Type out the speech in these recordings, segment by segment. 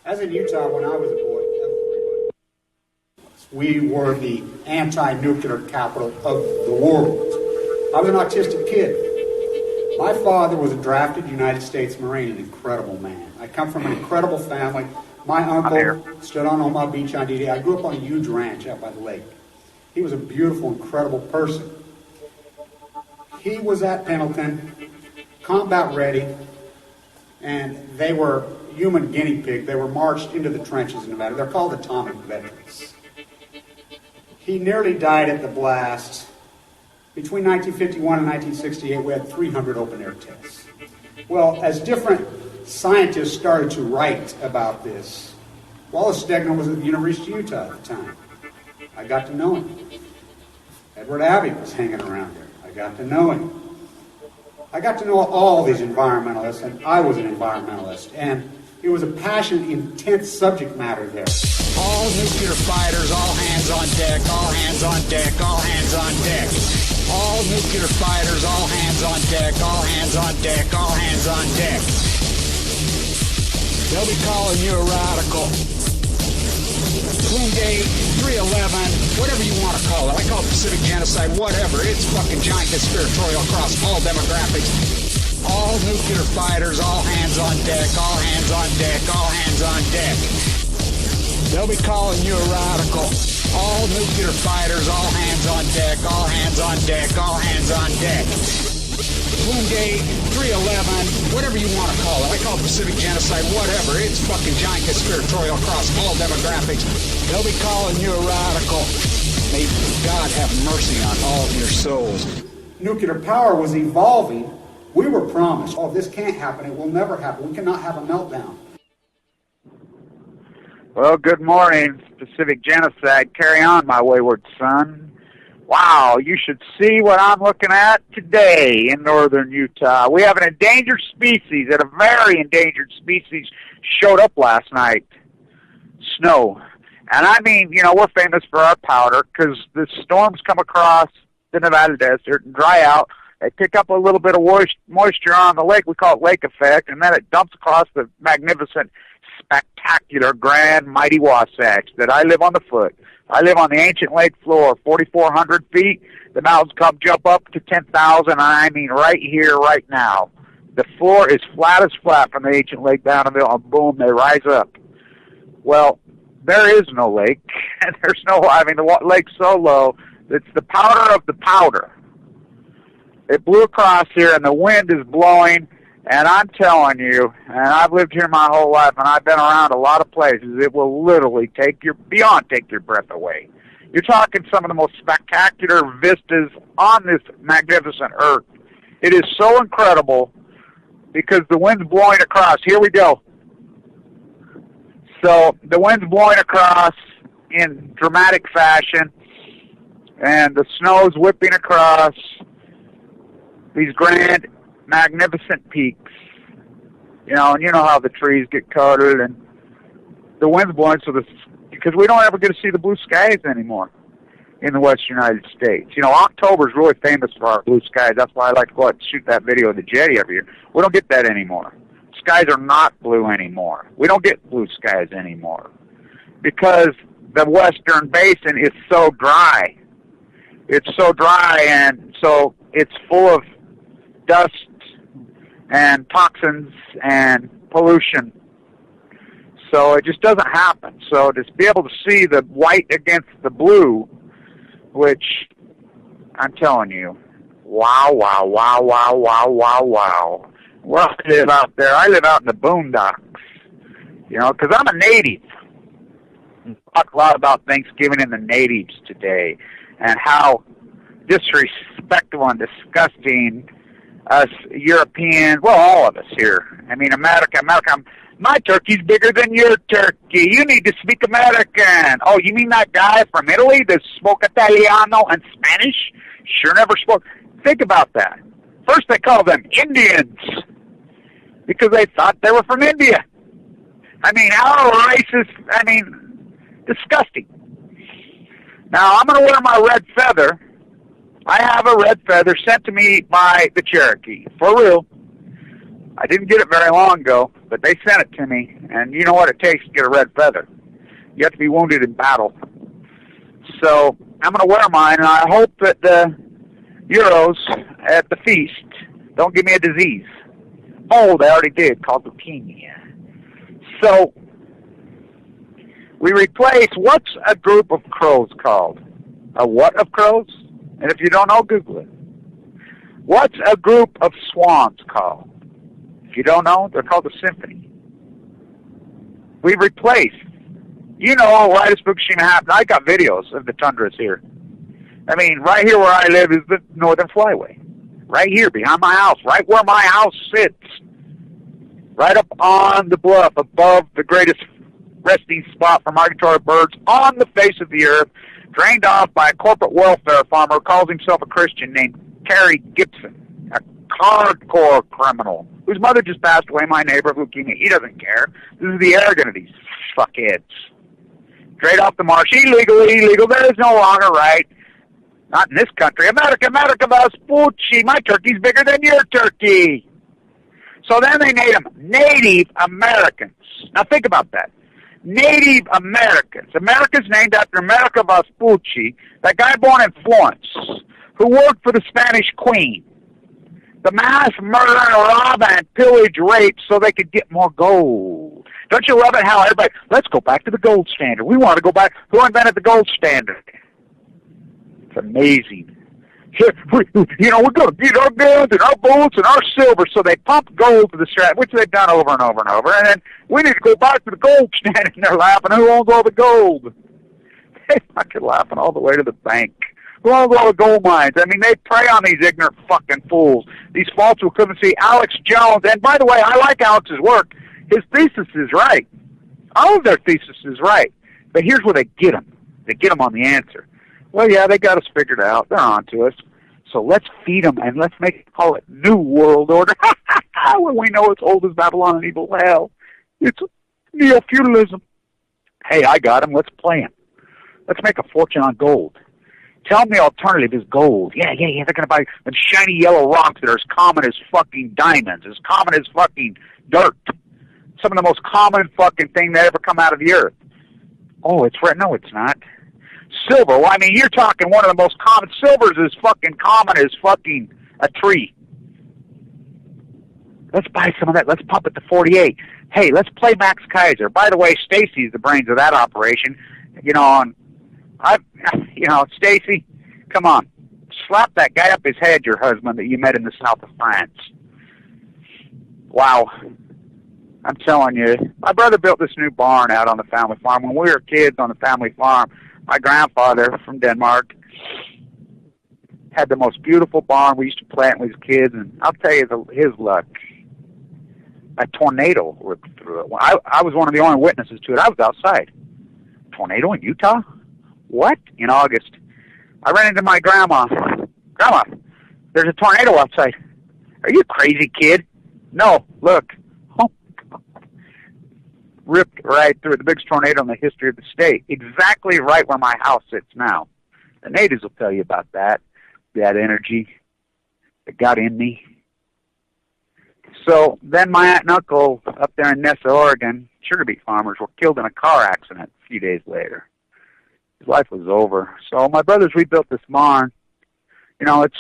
As in Utah, when I was a boy, we were the anti-nuclear capital of the world. I was an autistic kid. My father was a drafted United States Marine, an incredible man. I come from an incredible family. My uncle stood on Omaha Beach on D-Day. I grew up on a huge ranch out by the lake. He was a beautiful, incredible person. He was at Pendleton, combat ready, and they were human guinea pig. They were marched into the trenches in Nevada. They're called atomic veterans. He nearly died at the blast. Between 1951 and 1968, we had 300 open-air tests. Well, as different scientists started to write about this, Wallace Stegner was at the University of Utah at the time. I got to know him. Edward Abbey was hanging around there. I got to know him. I got to know all these environmentalists, and I was an environmentalist, and it was a passionate, intense subject matter there. All nuclear fighters, all hands on deck, all hands on deck, all hands on deck. All nuclear fighters, all hands on deck, all hands on deck, all hands on deck. They'll be calling you a radical. Gate 311, whatever you want to call it. I call it Pacific genocide, whatever. It's fucking giant conspiratorial across all demographics. All nuclear fighters, all hands on deck, all hands on deck, all hands on deck. They'll be calling you a radical. All nuclear fighters, all hands on deck, all hands on deck, all hands on deck. Gate 311, whatever you want to call it. I call it Pacific genocide, whatever. It's fucking giant conspiratorial across all demographics. They'll be calling you a radical. May God have mercy on all of your souls. Nuclear power was evolving. We were promised, oh, this can't happen. It will never happen. We cannot have a meltdown. Well, good morning, Pacific genocide. Carry on, my wayward son. Wow, you should see what I'm looking at today in northern Utah. We have an endangered species, and a very endangered species showed up last night. Snow. And I mean, you know, we're famous for our powder because the storms come across the Nevada desert and dry out. They pick up a little bit of moisture on the lake. We call it lake effect, and then it dumps across the magnificent, spectacular, grand, mighty Wasatch that I live on the foot. I live on the ancient lake floor, 4,400 feet. The mountains come jump up to 10,000, I mean right here, right now. The floor is flat as flat from the ancient lake down the middle, and boom, they rise up. Well, there is no lake. There's no, I mean, the lake's so low, it's the powder of the powder. It blew across here, and the wind is blowing, and I'm telling you, and I've lived here my whole life, and I've been around a lot of places, it will literally take your breath away. You're talking some of the most spectacular vistas on this magnificent earth. It is so incredible because the wind's blowing across. Here we go. So the wind's blowing across in dramatic fashion, and the snow's whipping across these grand, magnificent peaks. You know, and you know how the trees get coated, and the wind's blowing, because we don't ever get to see the blue skies anymore in the western United States. You know, October's really famous for our blue skies. That's why I like to go out and shoot that video of the jetty every year. We don't get that anymore. Skies are not blue anymore. We don't get blue skies anymore because the western basin is so dry. It's so dry, and so it's full of dust and toxins and pollution. So it just doesn't happen. So to be able to see the white against the blue, which I'm telling you, wow, wow, wow, wow, wow, wow, wow. Well, I live out there. I live out in the boondocks, you know, because I'm a native. We talk a lot about Thanksgiving and the natives today and how disrespectful and disgusting us Europeans, well, all of us here. I mean, America, my turkey's bigger than your turkey. You need to speak American. Oh, you mean that guy from Italy that spoke Italiano and Spanish? Sure never spoke. Think about that. First they called them Indians because they thought they were from India. I mean, how racist, I mean, disgusting. Now, I'm going to wear my red feather. I have a red feather sent to me by the Cherokee. For real. I didn't get it very long ago. but they sent it to me, and you know what it takes to get a red feather. You have to be wounded in battle. So I'm going to wear mine, and I hope that the Euros at the feast don't give me a disease. Oh, they already did, called leukemia. So we replace, what's a group of crows called? A what of crows? And if you don't know, Google it. What's a group of swans called? If you don't know, they're called a symphony. We replaced, you know, right as Fukushima happened, I got videos of the tundras here. I mean, right here where I live is the Northern Flyway. Right here, behind my house, right where my house sits. Right up on the bluff, above the greatest resting spot for migratory birds on the face of the earth, drained off by a corporate welfare farmer who calls himself a Christian named Terry Gibson, a hardcore criminal whose mother just passed away, my neighbor, leukemia. He doesn't care. This is the arrogant of these fuckheads. Straight off the marsh, illegal. There is no longer right. Not in this country. America, Vespucci. My turkey's bigger than your turkey. So then they made them Native Americans. Now think about that. Native Americans. America's named after America Vespucci, that guy born in Florence, who worked for the Spanish Queen. The mass murder, rob, and pillage rape so they could get more gold. Don't you love it how everybody, let's go back to the gold standard. We want to go back. Who invented the gold standard? It's amazing. We're going to get our guns and our bullets and our silver, so they pump gold to the strat, which they've done over and over and over. And then we need to go back to the gold standard, and they're laughing. Who owns all the gold? They're fucking laughing all the way to the bank. Who owns all the gold mines? I mean, they prey on these ignorant fucking fools, these false who couldn't see. Alex Jones, and by the way, I like Alex's work. His thesis is right. All of their thesis is right. But here's where they get them. They get them on the answer. Well, yeah, they got us figured out. They're on to us. So let's feed them and let's call it New World Order. When we know it's old as Babylon and evil hell. It's neo-feudalism. Hey, I got them. Let's play them. Let's make a fortune on gold. Tell them the alternative is gold. Yeah. They're going to buy them shiny yellow rocks that are as common as fucking diamonds, as common as fucking dirt. Some of the most common fucking thing that ever come out of the earth. Oh, it's right. No, it's not. Silver. Well, I mean, you're talking one of the most common. Silver's as fucking common as fucking a tree. Let's buy some of that. Let's pump it to 48. Hey, let's play Max Kaiser. By the way, Stacy's the brains of that operation. Stacy, come on. Slap that guy up his head, your husband that you met in the south of France. Wow. I'm telling you, my brother built this new barn out on the family farm. When we were kids on the family farm, my grandfather from Denmark had the most beautiful barn. We used to play it when we were kids, and I'll tell you his luck. A tornado ripped through it. I was one of the only witnesses to it. I was outside. Tornado in Utah? What? In August. I ran into my grandma. Grandma, there's a tornado outside. Are you crazy, kid? No, look. Oh, ripped right through the biggest tornado in the history of the state. Exactly right where my house sits now. The natives will tell you about that energy that got in me. So then my aunt and uncle up there in Nessa, Oregon, sugar beet farmers, were killed in a car accident a few days later. His life was over. So my brothers rebuilt this barn. It's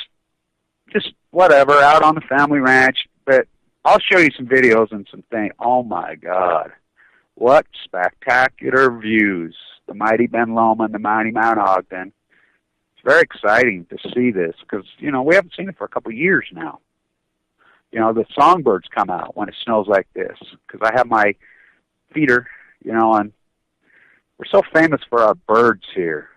just whatever, out on the family ranch. But I'll show you some videos and some things. Oh, my God. What spectacular views. The mighty Ben Loma and the mighty Mount Ogden. It's very exciting to see this because, we haven't seen it for a couple of years now. The songbirds come out when it snows like this because I have my feeder, and we're so famous for our birds here.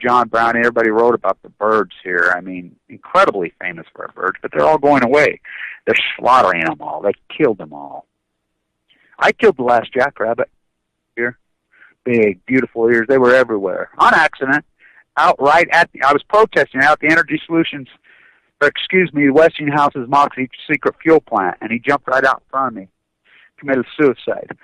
John Brown, everybody wrote about the birds here. I mean, incredibly famous for our birds, but they're all going away. They're slaughtering them all. They killed them all. I killed the last jackrabbit here. Big, beautiful ears. They were everywhere. On accident. I was protesting out the Energy Solutions, Westinghouse's Moxie secret fuel plant, and he jumped right out in front of me, committed suicide.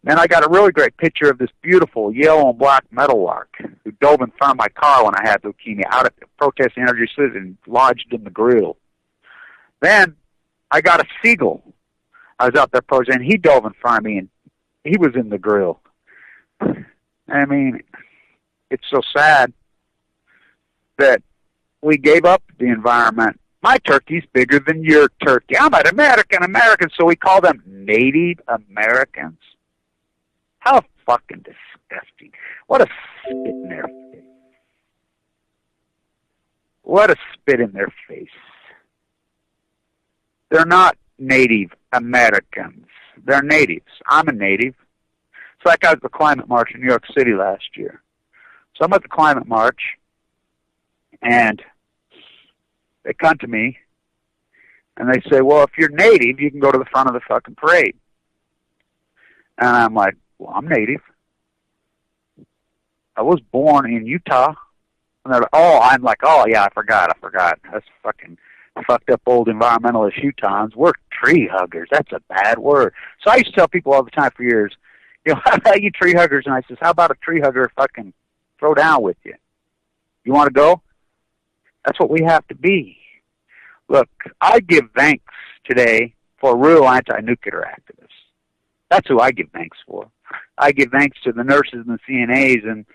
Then I got a really great picture of this beautiful yellow and black meadowlark who dove in front of my car when I had leukemia out at the protesting Energy Solutions and lodged in the grill. Then I got a seagull I was out there posing, and he dove in front of me, and he was in the grill. I mean, it's so sad that we gave up the environment. My turkey's bigger than your turkey. I'm an American, so we call them Native Americans. How fucking disgusting. What a spit in their face. What a spit in their face. They're not Native Americans. They're natives. I'm a native. It's like I was at the climate march in New York City last year. So I'm at the climate march, and they come to me, and they say, well, if you're native, you can go to the front of the fucking parade. And I'm like, well, I'm native. I was born in Utah. And they're like, I'm like, yeah, I forgot. That's fucking fucked up old environmentalist Utahns. We're tree huggers. That's a bad word. So I used to tell people all the time for years, how about you tree huggers? And I says, how about a tree hugger fucking throw down with you? You want to go? That's what we have to be. Look, I give thanks today for real anti-nuclear activists. That's who I give thanks for. I give thanks to the nurses and the CNAs and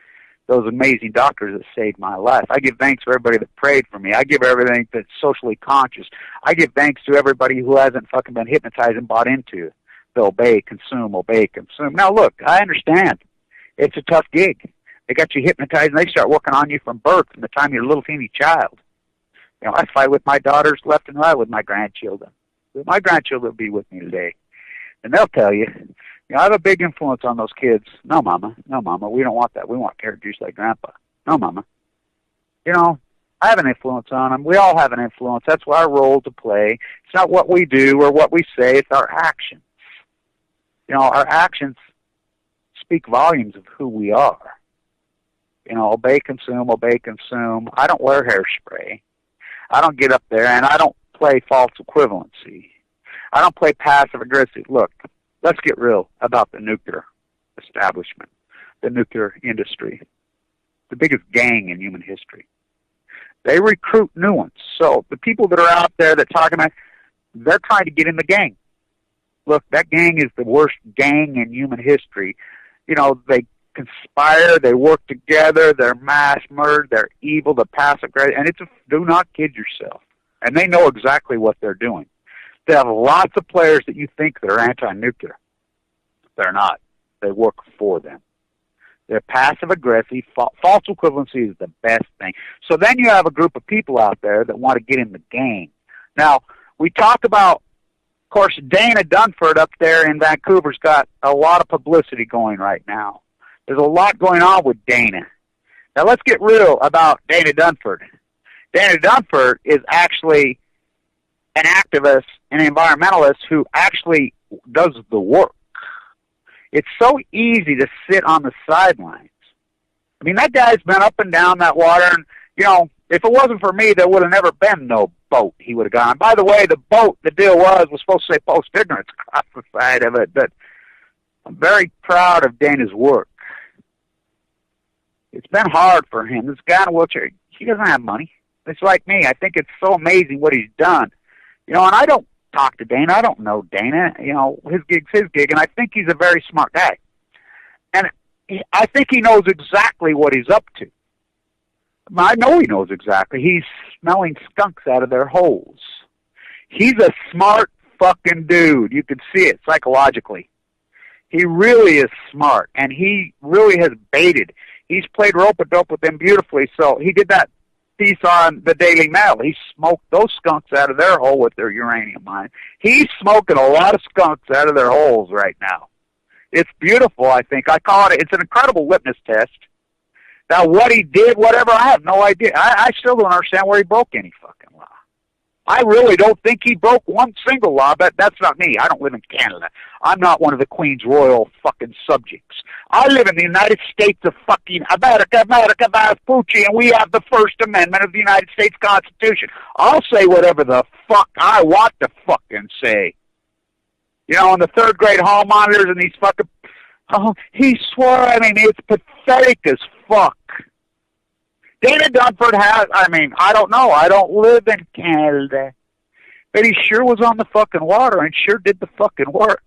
those amazing doctors that saved my life. I give thanks for everybody that prayed for me. I give everything that's socially conscious. I give thanks to everybody who hasn't fucking been hypnotized and bought into the obey, consume. Now look, I understand. It's a tough gig. They got you hypnotized and they start working on you from birth, from the time you're a little teeny child. You know, I fight with my daughters left and right with my grandchildren. My grandchildren will be with me today. And they'll tell you, I have a big influence on those kids. No, Mama, we don't want that. We want carrot juice like Grandpa. No, Mama. I have an influence on them. We all have an influence. That's our role to play. It's not what we do or what we say. It's our actions. Our actions speak volumes of who we are. Obey, consume. I don't wear hairspray. I don't get up there, and I don't play false equivalency. I don't play passive aggressive. Look, let's get real about the nuclear establishment, the nuclear industry, the biggest gang in human history. They recruit new ones. So the people that are out there that talking about, they're trying to get in the gang. Look, that gang is the worst gang in human history. They conspire, they work together, they're mass murdered, they're evil, they're passive aggressive, and do not kid yourself. And they know exactly what they're doing. They have lots of players that you think that are anti-nuclear. They're not. They work for them. They're passive-aggressive. False equivalency is the best thing. So then you have a group of people out there that want to get in the game. Now, we talk about, of course, Dana Dunford up there in Vancouver's got a lot of publicity going right now. There's a lot going on with Dana. Now, let's get real about Dana Dunford. Dana Dunford is actually an activist, an environmentalist who actually does the work. It's so easy to sit on the sidelines. I mean, that guy's been up and down that water, and, if it wasn't for me, there would have never been no boat he would have gone. By the way, the boat, the deal was supposed to say post-ignorance across the side of it, but I'm very proud of Dana's work. It's been hard for him. This guy in a wheelchair, he doesn't have money. It's like me. I think it's so amazing what he's done. And I don't talk to Dana. I don't know Dana. His gig's his gig, and I think he's a very smart guy. And I think he knows exactly what he's up to. I know he knows exactly. He's smelling skunks out of their holes. He's a smart fucking dude. You can see it psychologically. He really is smart, and he really has baited. He's played rope-a-dope with them beautifully, so he did that piece on the Daily Mail. He smoked those skunks out of their hole with their uranium mine. He's smoking a lot of skunks out of their holes right now. It's beautiful, I think. I call it, it's an incredible litmus test. Now, what he did, whatever, I have no idea. I still don't understand where he broke any fucking law. I really don't think he broke one single law, but that's not me. I don't live in Canada. I'm not one of the Queen's royal fucking subjects. I live in the United States of fucking America, Vespucci, and we have the First Amendment of the United States Constitution. I'll say whatever the fuck I want to fucking say. And the third grade hall monitors and these fucking, he swore, it's pathetic as fuck. Dana Dunford has, I don't know. I don't live in Canada. But he sure was on the fucking water and sure did the fucking work.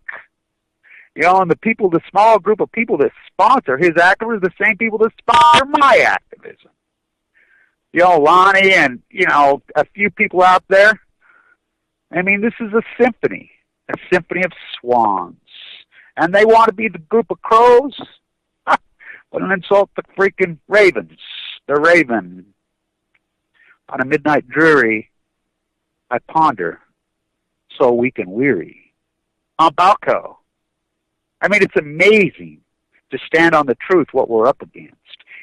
You know, and the people, the small group of people that sponsor his activism are the same people that sponsor my activism. You know, Lonnie and, you know, a few people out there. I mean, this is a symphony of swans. And they want to be the group of crows? What an insult to freaking ravens. The raven. On a midnight dreary, I ponder, so weak and weary. On Balco. I mean, it's amazing to stand on the truth, what we're up against.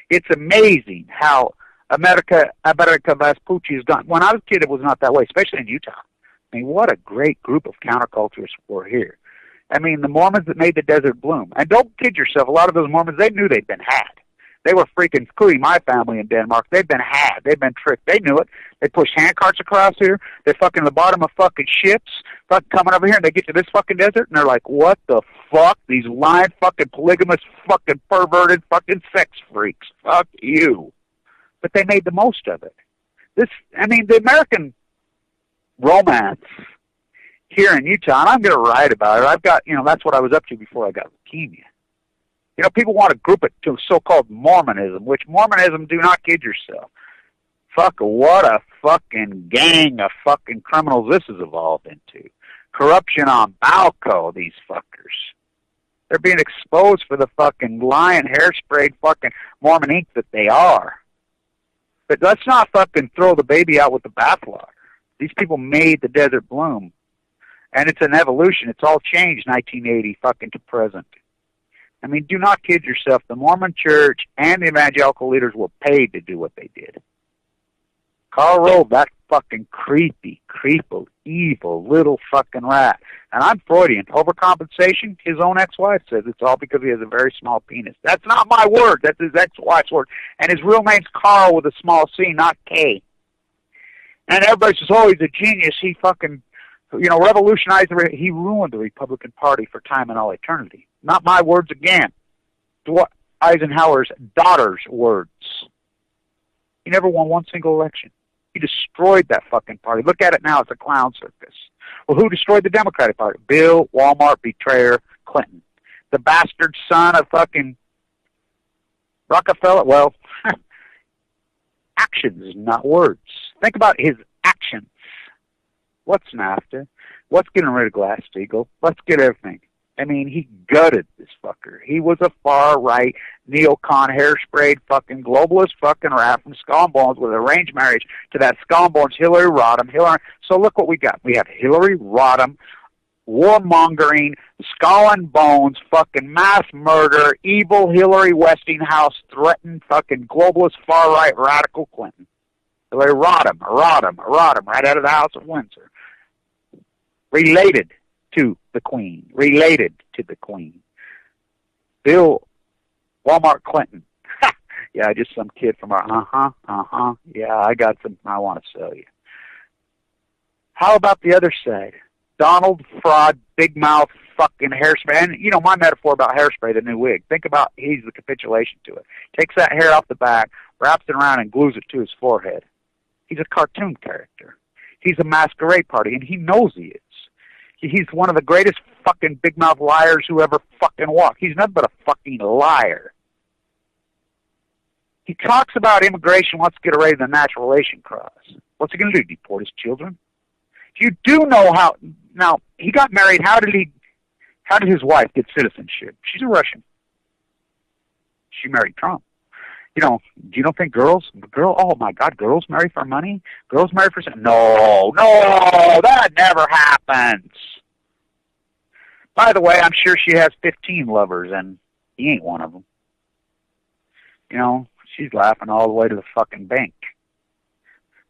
It's amazing how America Vespucci has gone. When I was a kid, it was not that way, especially in Utah. I mean, what a great group of counterculturists were here. I mean, the Mormons that made the desert bloom. And don't kid yourself, a lot of those Mormons, they knew they'd been had. They were freaking, including my family in Denmark, they'd been had. They'd been tricked. They knew it. They pushed handcarts across here. They're fucking at the bottom of fucking ships, fucking coming over here, and they get to this fucking desert, and they're like, what the fuck? These lying fucking polygamous fucking perverted fucking sex freaks. Fuck you. But they made the most of it. I mean, the American romance here in Utah, and I'm going to write about it. I've got, you know, that's what I was up to before I got leukemia. You know, people want to group it to so-called Mormonism, which Mormonism, do not kid yourself. Fuck, what a fucking gang of fucking criminals this has evolved into. Corruption on Balco, these fuckers. They're being exposed for the fucking lying, hair-sprayed fucking Mormon ink that they are. But let's not fucking throw the baby out with the bathwater. These people made the desert bloom. And it's an evolution. It's all changed 1980 fucking to present. I mean, do not kid yourself. The Mormon Church and the evangelical leaders were paid to do what they did. Karl Rove, that fucking creepy, evil little fucking rat. And I'm Freudian. Overcompensation, his own ex-wife says it's all because he has a very small penis. That's not my word. That's his ex-wife's word. And his real name's Carl with a small C, not K. And everybody says, oh, he's a genius. He fucking, you know, revolutionized he ruined the Republican Party for time and all eternity. Not my words again. Dwight Eisenhower's daughter's words. He never won one single election. He destroyed that fucking party. Look at it now. It's a clown circus. Well, who destroyed the Democratic Party? Bill, Walmart, betrayer, Clinton. The bastard son of fucking Rockefeller. Well, actions, not words. Think about his actions. What's NAFTA? What's getting rid of Glass-Steagall? Let's get everything. I mean, he gutted this fucker. He was a far-right, neocon, hair-sprayed, fucking globalist fucking rat from Skull and Bones with arranged marriage to that Skull and Bones Hillary Rodham. So look what we got. We have Hillary Rodham, warmongering, Skull and Bones, fucking mass murder, evil Hillary Westinghouse, threatened fucking globalist, far-right, radical Clinton. Hillary Rodham, right out of the House of Windsor. Related to the Queen. Bill Walmart Clinton. Yeah, just some kid from our, yeah, I got something I want to sell you. How about the other side? Donald Fraud, big mouth, fucking hairspray. And, you know, my metaphor about hairspray, the new wig. Think about he's the capitulation to it. Takes that hair off the back, wraps it around, and glues it to his forehead. He's a cartoon character. He's a masquerade party, and he knows he is. He's one of the greatest fucking big mouth liars who ever fucking walked. He's nothing but a fucking liar. He talks about immigration, wants to get away with the natural relation clause. What's he going to do, deport his children? You do know how, now, he got married, how did his wife get citizenship? She's a Russian. She married Trump. You know, you don't think oh my God, girls marry for money? Girls marry for, no, that never happens. By the way, I'm sure she has 15 lovers, and he ain't one of them. You know, she's laughing all the way to the fucking bank.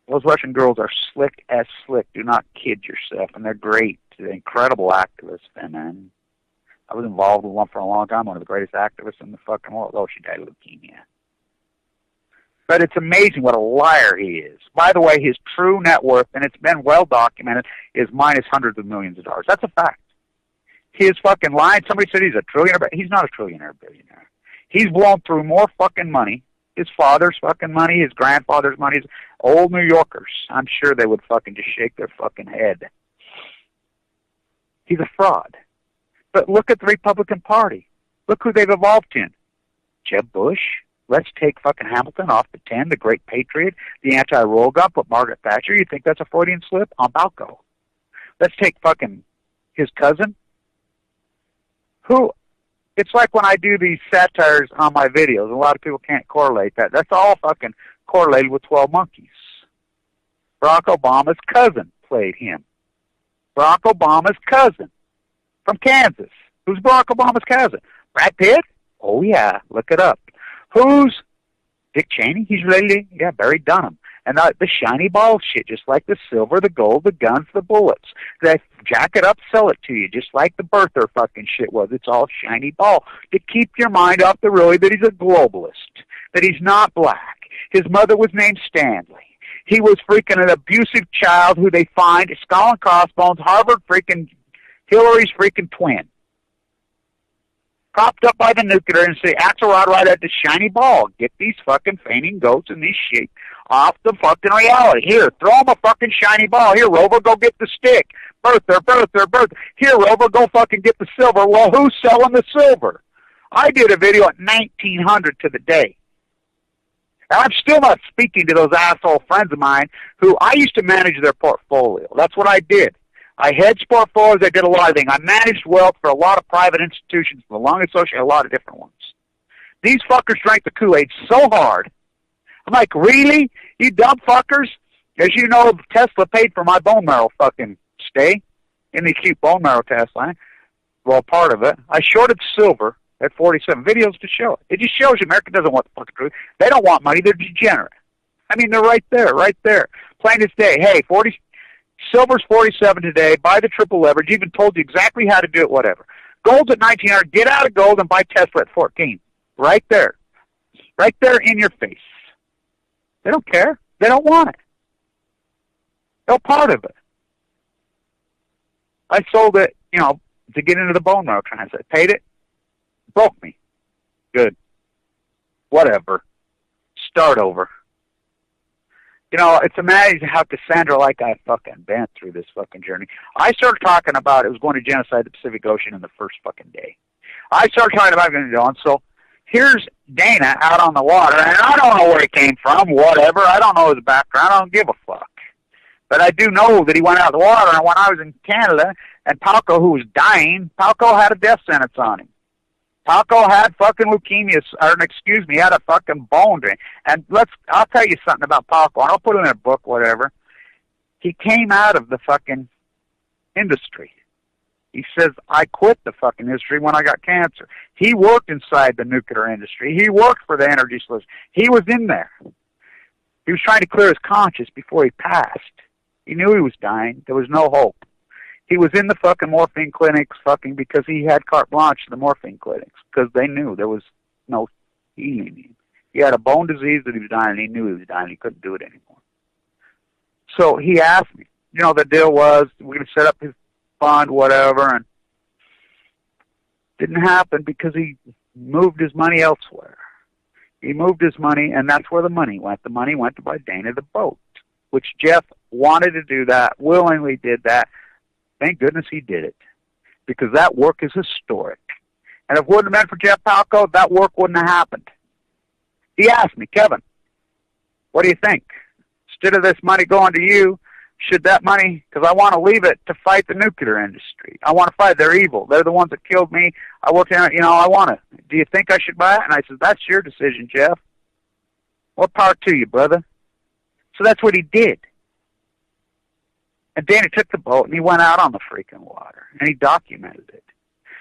Those Russian girls are slick as slick. Do not kid yourself, and they're great. They're incredible activists, and I was involved with one for a long time, one of the greatest activists in the fucking world. Oh, she died of leukemia. But it's amazing what a liar he is. By the way, his true net worth, and it's been well documented, is minus hundreds of millions of dollars. That's a fact. His fucking lying. Somebody said he's a trillionaire, but he's not a trillionaire billionaire. He's blown through more fucking money. His father's fucking money, his grandfather's money, old New Yorkers. I'm sure they would fucking just shake their fucking head. He's a fraud. But look at the Republican Party. Look who they've evolved in. Jeb Bush. Let's take fucking Hamilton off the 10, the great patriot, the anti-roll gun, put Margaret Thatcher. You think that's a Freudian slip? On Balco. Let's take fucking his cousin. Who? It's like when I do these satires on my videos. A lot of people can't correlate that. That's all fucking correlated with 12 Monkeys. Barack Obama's cousin played him. Barack Obama's cousin from Kansas. Who's Barack Obama's cousin? Brad Pitt? Oh, yeah. Look it up. Who's Dick Cheney? He's related to, yeah, Barry Dunham. And the shiny ball shit, just like the silver, the gold, the guns, the bullets. They jack it up, sell it to you, just like the birther fucking shit was. It's all shiny ball. To keep your mind off the really that he's a globalist, that he's not black. His mother was named Stanley. He was freaking an abusive child who they find, skull and crossbones, Harvard freaking, Hillary's freaking twin. Propped up by the nuclear and say, Axelrod right at the shiny ball. Get these fucking fainting goats and these sheep off the fucking reality. Here, throw them a fucking shiny ball. Here, Rover, go get the stick. Bertha. Here, Rover, go fucking get the silver. Well, who's selling the silver? I did a video at 1900 to the day. And I'm still not speaking to those asshole friends of mine who I used to manage their portfolio. That's what I did. I hedged portfolios. I did a lot of things. I managed wealth for a lot of private institutions, the Long Association, a lot of different ones. These fuckers drank the Kool-Aid so hard. I'm like, really? You dumb fuckers? As you know, Tesla paid for my bone marrow fucking stay in the acute bone marrow test line. Well, part of it. I shorted silver at 47 videos to show it. It just shows you America doesn't want the fucking truth. They don't want money. They're degenerate. I mean, they're right there. Plain as day. Hey, silver's 47 today. Buy the triple leverage. Even told you exactly how to do it, whatever. Gold's at 1900. Get out of gold and buy Tesla at 14. Right there. Right there in your face. They don't care. They don't want it. No part of it. I sold it, to get into the bone marrow transplant. Paid it. Broke me. Good. Whatever. Start over. It's amazing how Cassandra-like I've fucking been through this fucking journey. I started talking about it was going to genocide the Pacific Ocean in the first fucking day. I started talking about it, and so here's Dana out on the water, and I don't know where he came from, whatever. I don't know his background. I don't give a fuck. But I do know that he went out of the water, and when I was in Canada, and Palco, who was dying, Palco had a death sentence on him. Palco had fucking leukemia, had a fucking bone drain. And I'll tell you something about Palco, and I'll put it in a book, whatever. He came out of the fucking industry. He says, I quit the fucking industry when I got cancer. He worked inside the nuclear industry. He worked for the energy solution. He was in there. He was trying to clear his conscience before he passed. He knew he was dying. There was no hope. He was in the fucking morphine clinics fucking because he had carte blanche to the morphine clinics because they knew there was no healing. He had a bone disease that he was dying, and he knew he was dying. He couldn't do it anymore. So he asked me. The deal was we're going to set up his fund, whatever, and didn't happen because he moved his money elsewhere. He moved his money, and that's where the money went. The money went to buy Dana the boat, which Jeff wanted to do that, willingly did that. Thank goodness he did it, because that work is historic. And if it wouldn't have been for Jeff Palco, that work wouldn't have happened. He asked me, Kevin, what do you think? Instead of this money going to you, should that money, because I want to leave it to fight the nuclear industry. I want to fight. They're evil. They're the ones that killed me. I worked in it. I want to. Do you think I should buy it? And I said, that's your decision, Jeff. More power to you, brother. So that's what he did. And Danny took the boat, and he went out on the freaking water, and he documented it.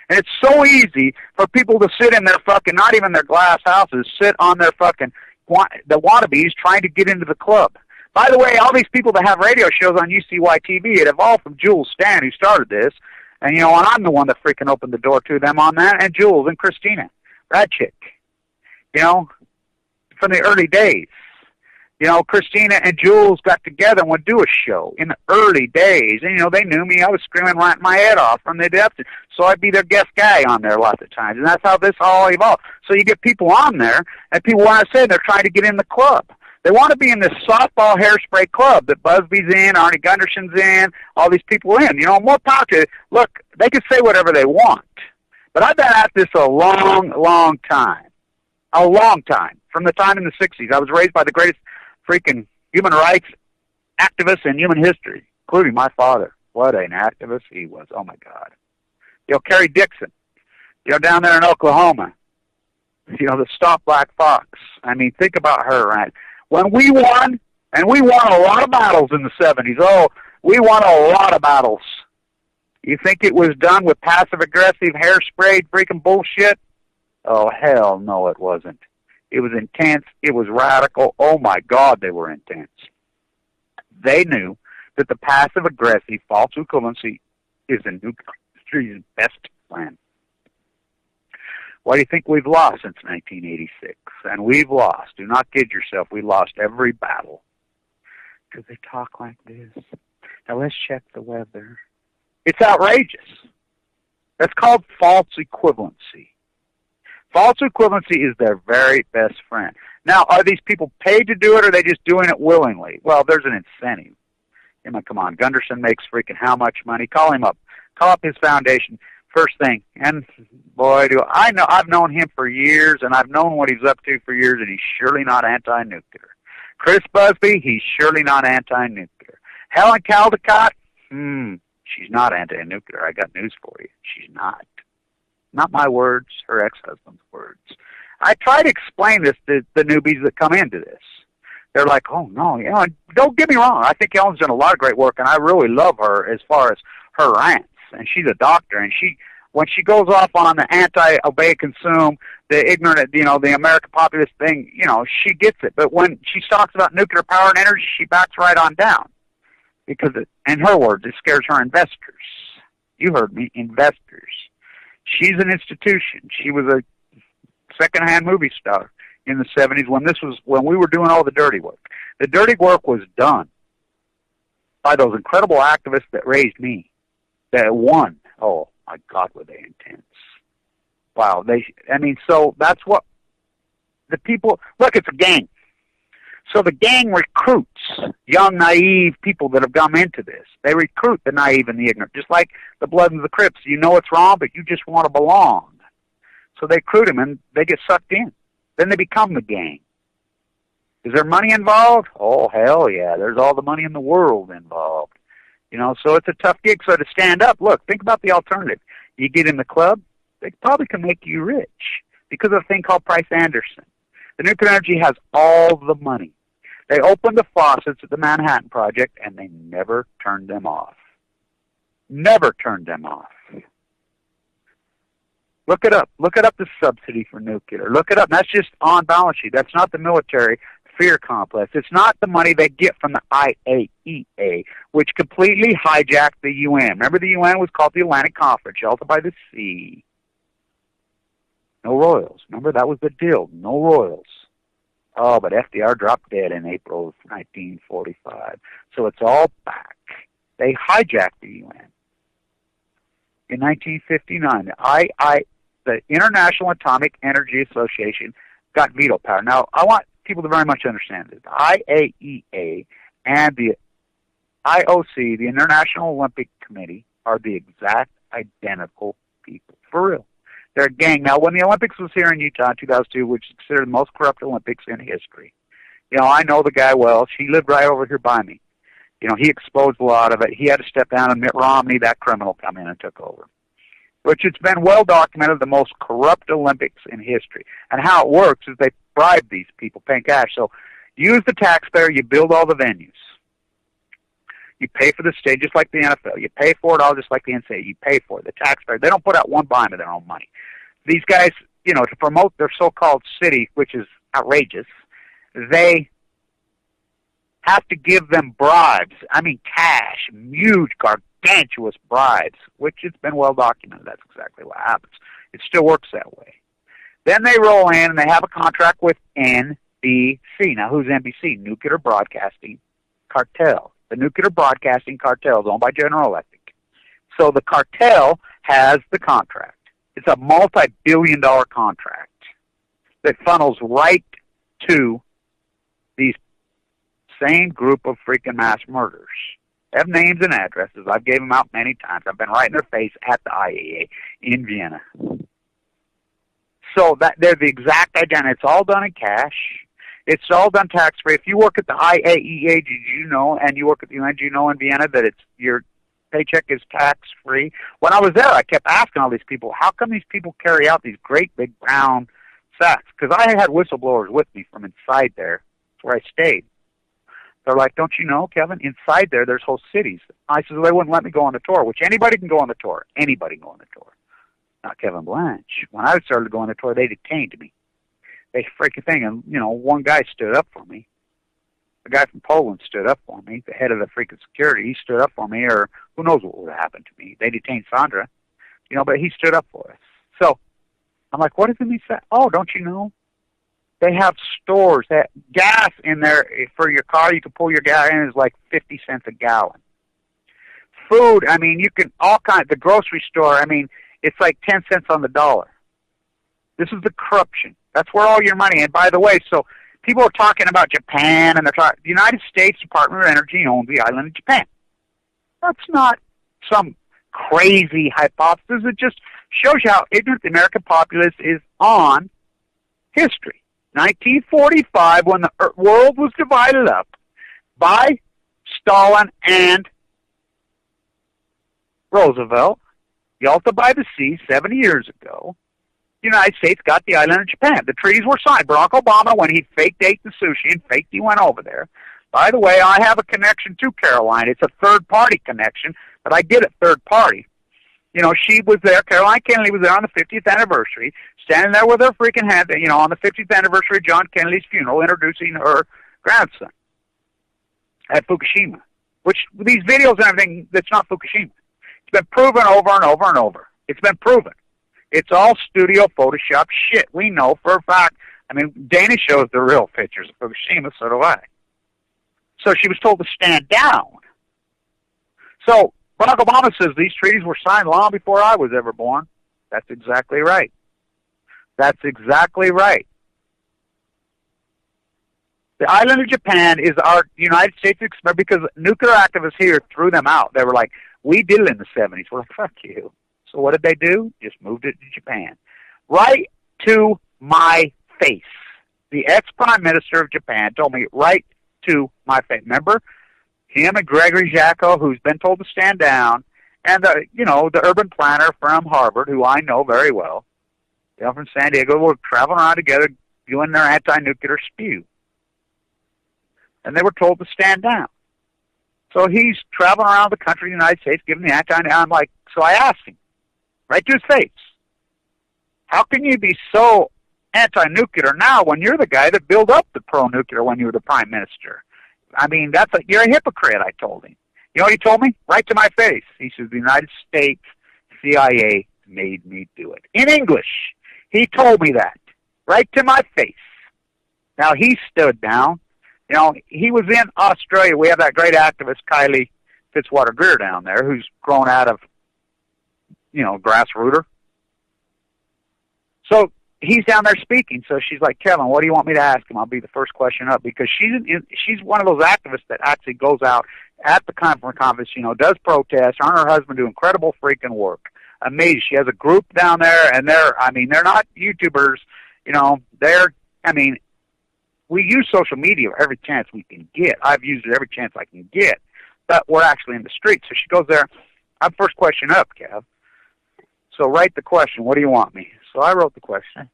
And it's so easy for people to sit in their fucking, not even their glass houses, sit on their fucking, the wannabes trying to get into the club. By the way, all these people that have radio shows on UCY TV, it evolved from Jules Stan, who started this. And, and I'm the one that freaking opened the door to them on that, and Jules and Christina Radchick, from the early days. Christina and Jules got together and would do a show in the early days. And, they knew me. I was screaming, ranting my head off from the depths. So I'd be their guest guy on there lots of times. And that's how this all evolved. So you get people on there, and people want to say they're trying to get in the club. They want to be in this softball hairspray club that Busby's in, Arnie Gunderson's in, all these people in. You know, more power to it. Look, they can say whatever they want. But I've been at this a long, long time. A long time. From the time in the 60s. I was raised by the greatest freaking human rights activists in human history, including my father. What an activist he was. Oh, my God. You know, Kerry Dixon. You know, down there in Oklahoma. You know, the Stop Black Fox. I mean, think about her, right? When we won, and we won a lot of battles in the 70s. Oh, we won a lot of battles. You think it was done with passive-aggressive, hair-sprayed freaking bullshit? Oh, hell no, it wasn't. It was intense. It was radical. Oh, my God, they were intense. They knew that the passive-aggressive false equivalency is the nuclear industry's best plan. Why do you think we've lost since 1986? And we've lost. Do not kid yourself. We lost every battle. Because they talk like this. Now, let's check the weather. It's outrageous. That's called false equivalency. False equivalency is their very best friend. Now, are these people paid to do it, or are they just doing it willingly? Well, there's an incentive. I mean, come on, Gunderson makes freaking how much money? Call him up. Call up his foundation. First thing, and boy, do I know, I've known him for years, and I've known what he's up to for years, and he's surely not anti-nuclear. Chris Busby, he's surely not anti-nuclear. Helen Caldicott, she's not anti-nuclear. I got news for you. She's not. Not my words, her ex-husband's words. I try to explain this to the newbies that come into this. They're like, oh, no, you know, don't get me wrong. I think Helen's done a lot of great work, and I really love her as far as her rants. And she's a doctor, and when she goes off on the anti-obey, consume, the ignorant, you know, the American populist thing, you know, she gets it. But when she talks about nuclear power and energy, she backs right on down. Because, in her words, it scares her investors. You heard me, investors. She's an institution. She was a second-hand movie star in the 70s when we were doing all the dirty work. The dirty work was done by those incredible activists that raised me. That won. Oh, my God, were they intense. Wow. So that's what the people, look, it's a gang. So the gang recruits young, naive people that have come into this. They recruit the naive and the ignorant, just like the Bloods and the Crips. You know it's wrong, but you just want to belong. So they recruit them, and they get sucked in. Then they become the gang. Is there money involved? Oh, hell yeah. There's all the money in the world involved. You know, so it's a tough gig. So to stand up, look, think about the alternative. You get in the club, they probably can make you rich because of a thing called Price Anderson. The nuclear energy has all the money. They opened the faucets at the Manhattan Project, and they never turned them off. Never turned them off. Look it up. Look it up, the subsidy for nuclear. Look it up. That's just on balance sheet. That's not the military fear complex. It's not the money they get from the IAEA, which completely hijacked the UN. Remember, the UN was called the Atlantic Conference, sheltered by the sea. No royals. Remember, that was the deal. No royals. Oh, but FDR dropped dead in April of 1945. So it's all back. They hijacked the UN. In 1959, the International Atomic Energy Association got veto power. Now, I want people to very much understand this. The IAEA and the IOC, the International Olympic Committee, are the exact identical people. For real. They're a gang. Now, when the Olympics was here in Utah in 2002, which is considered the most corrupt Olympics in history, you know, I know the guy well. She lived right over here by me. You know, he exposed a lot of it. He had to step down, and Mitt Romney, that criminal, come in and took over. Which it's been well documented, the most corrupt Olympics in history. And how it works is they bribe these people, paying cash. So use the taxpayer, you build all the venues. You pay for the stage just like the NFL. You pay for it all just like the NCAA. You pay for it. The taxpayer, they don't put out one dime of their own money. These guys, you know, to promote their so-called city, which is outrageous, they have to give them bribes. I mean, cash, huge, gargantuous bribes, which it's been well documented. That's exactly what happens. It still works that way. Then they roll in and they have a contract with NBC. Now, who's NBC? Nuclear Broadcasting Cartel. The Nuclear Broadcasting Cartel is owned by General Electric. So the cartel has the contract. It's a multi-billion-dollar contract that funnels right to these same group of freaking mass murderers. They have names and addresses. I've gave them out many times. I've been right in their face at the IAEA in Vienna. So that they're the exact identity. It's all done in cash. It's all done tax-free. If you work at the IAEA, did you know, and you work at the UN, do you know in Vienna that it's your paycheck is tax-free? When I was there, I kept asking all these people, how come these people carry out these great big brown sacks? Because I had whistleblowers with me from inside there. That's where I stayed. They're like, don't you know, Kevin, inside there, there's whole cities. I said, well, they wouldn't let me go on the tour, which anybody can go on the tour. Anybody can go on the tour. Not Kevin Blanch. When I started to go on the tour, they detained me. They freaking thing, and, you know, one guy stood up for me. A guy from Poland stood up for me, the head of the freaking security. He stood up for me, or who knows what would have happened to me. They detained Sandra, you know, but he stood up for us. So I'm like, what is in these sacks? Oh, don't you know? They have stores that gas in there for your car. You can pull your gas in is like 50 cents a gallon. Food, I mean, you can all kinds. The grocery store, I mean, it's like 10 cents on the dollar. This is the corruption. That's where all your money. And by the way, so people are talking about Japan, and they're talking. The United States Department of Energy owns the island of Japan. That's not some crazy hypothesis. It just shows you how ignorant the American populace is on history. 1945, when the world was divided up by Stalin and Roosevelt, Yalta by the Sea, 70 years ago, the United States got the island of Japan. The treaties were signed. Barack Obama, when he faked ate the sushi and faked he went over there. By the way, I have a connection to Caroline. It's a third-party connection, but I get it third-party. You know, she was there. Caroline Kennedy was there on the 50th anniversary, standing there with her freaking hand, you know, on the 50th anniversary of John Kennedy's funeral, introducing her grandson at Fukushima. Which, these videos and everything, that's not Fukushima. It's been proven over and over and over. It's been proven. It's all studio Photoshop shit. We know for a fact. I mean, Dana shows the real pictures of Fukushima, so do I. So she was told to stand down. So Barack Obama says these treaties were signed long before I was ever born. That's exactly right. That's exactly right. The island of Japan is our United States experiment because nuclear activists here threw them out. They were like, we did it in the 70s. We're like, fuck you. So what did they do? Just moved it to Japan. Right to my face. The ex-prime minister of Japan told me right to my face. Remember? Him and Gregory Jacko, who's been told to stand down, and the, you know, the urban planner from Harvard, who I know very well, they're from San Diego, were traveling around together doing their anti-nuclear spew. And they were told to stand down. So he's traveling around the country, the United States, giving the I'm like, so I asked him, right to his face, how can you be so anti-nuclear now when you're the guy that built up the pro-nuclear when you were the prime minister? I mean, you're a hypocrite, I told him. You know what he told me? Right to my face. He says, the United States CIA made me do it. In English, he told me that. Right to my face. Now, he stood down. You know, he was in Australia. We have that great activist, Kylie Fitzwater-Greer, down there, who's grown out of, you know, grassrooter. So he's down there speaking. So she's like, Kevin, what do you want me to ask him? I'll be the first question up, because she's one of those activists that actually goes out at the conference, you know, does protests. Her and her husband do incredible freaking work. Amazing. She has a group down there, and they're not YouTubers. You know, we use social media every chance we can get. I've used it every chance I can get. But we're actually in the street. So she goes there. I'm first question up, Kev. So write the question. What do you want me? So I wrote the question.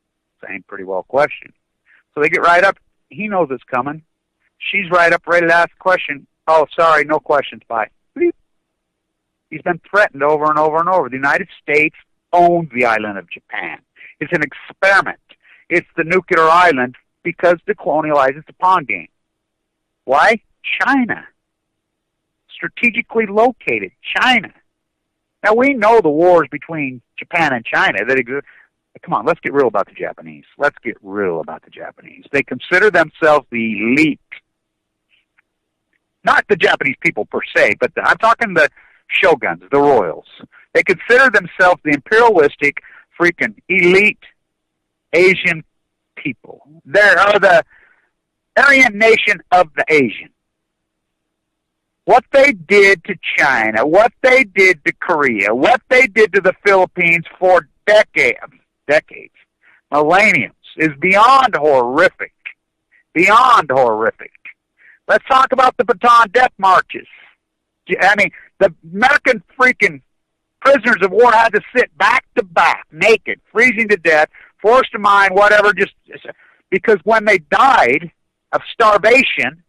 Same pretty well question. So they get right up. He knows it's coming. She's right up, ready to ask the question. Oh, sorry, no questions. Bye. He's been threatened over and over and over. The United States owns the island of Japan. It's an experiment. It's the nuclear island because decolonializes the pawn game. Why? China. Strategically located. China. Now, we know the wars between Japan and China that exist. Come on, let's get real about the Japanese. Let's get real about the Japanese. They consider themselves the elite. Not the Japanese people per se, but I'm talking the shoguns, the royals. They consider themselves the imperialistic, freaking elite Asian people. They are the Aryan nation of the Asian. what they did to China, what they did to Korea, what they did to the Philippines for decades, millenniums, is beyond horrific. Beyond horrific. Let's talk about the Bataan death marches. I mean, the American freaking prisoners of war had to sit back to back, naked, freezing to death, forced to mine, whatever, just because when they died of starvation,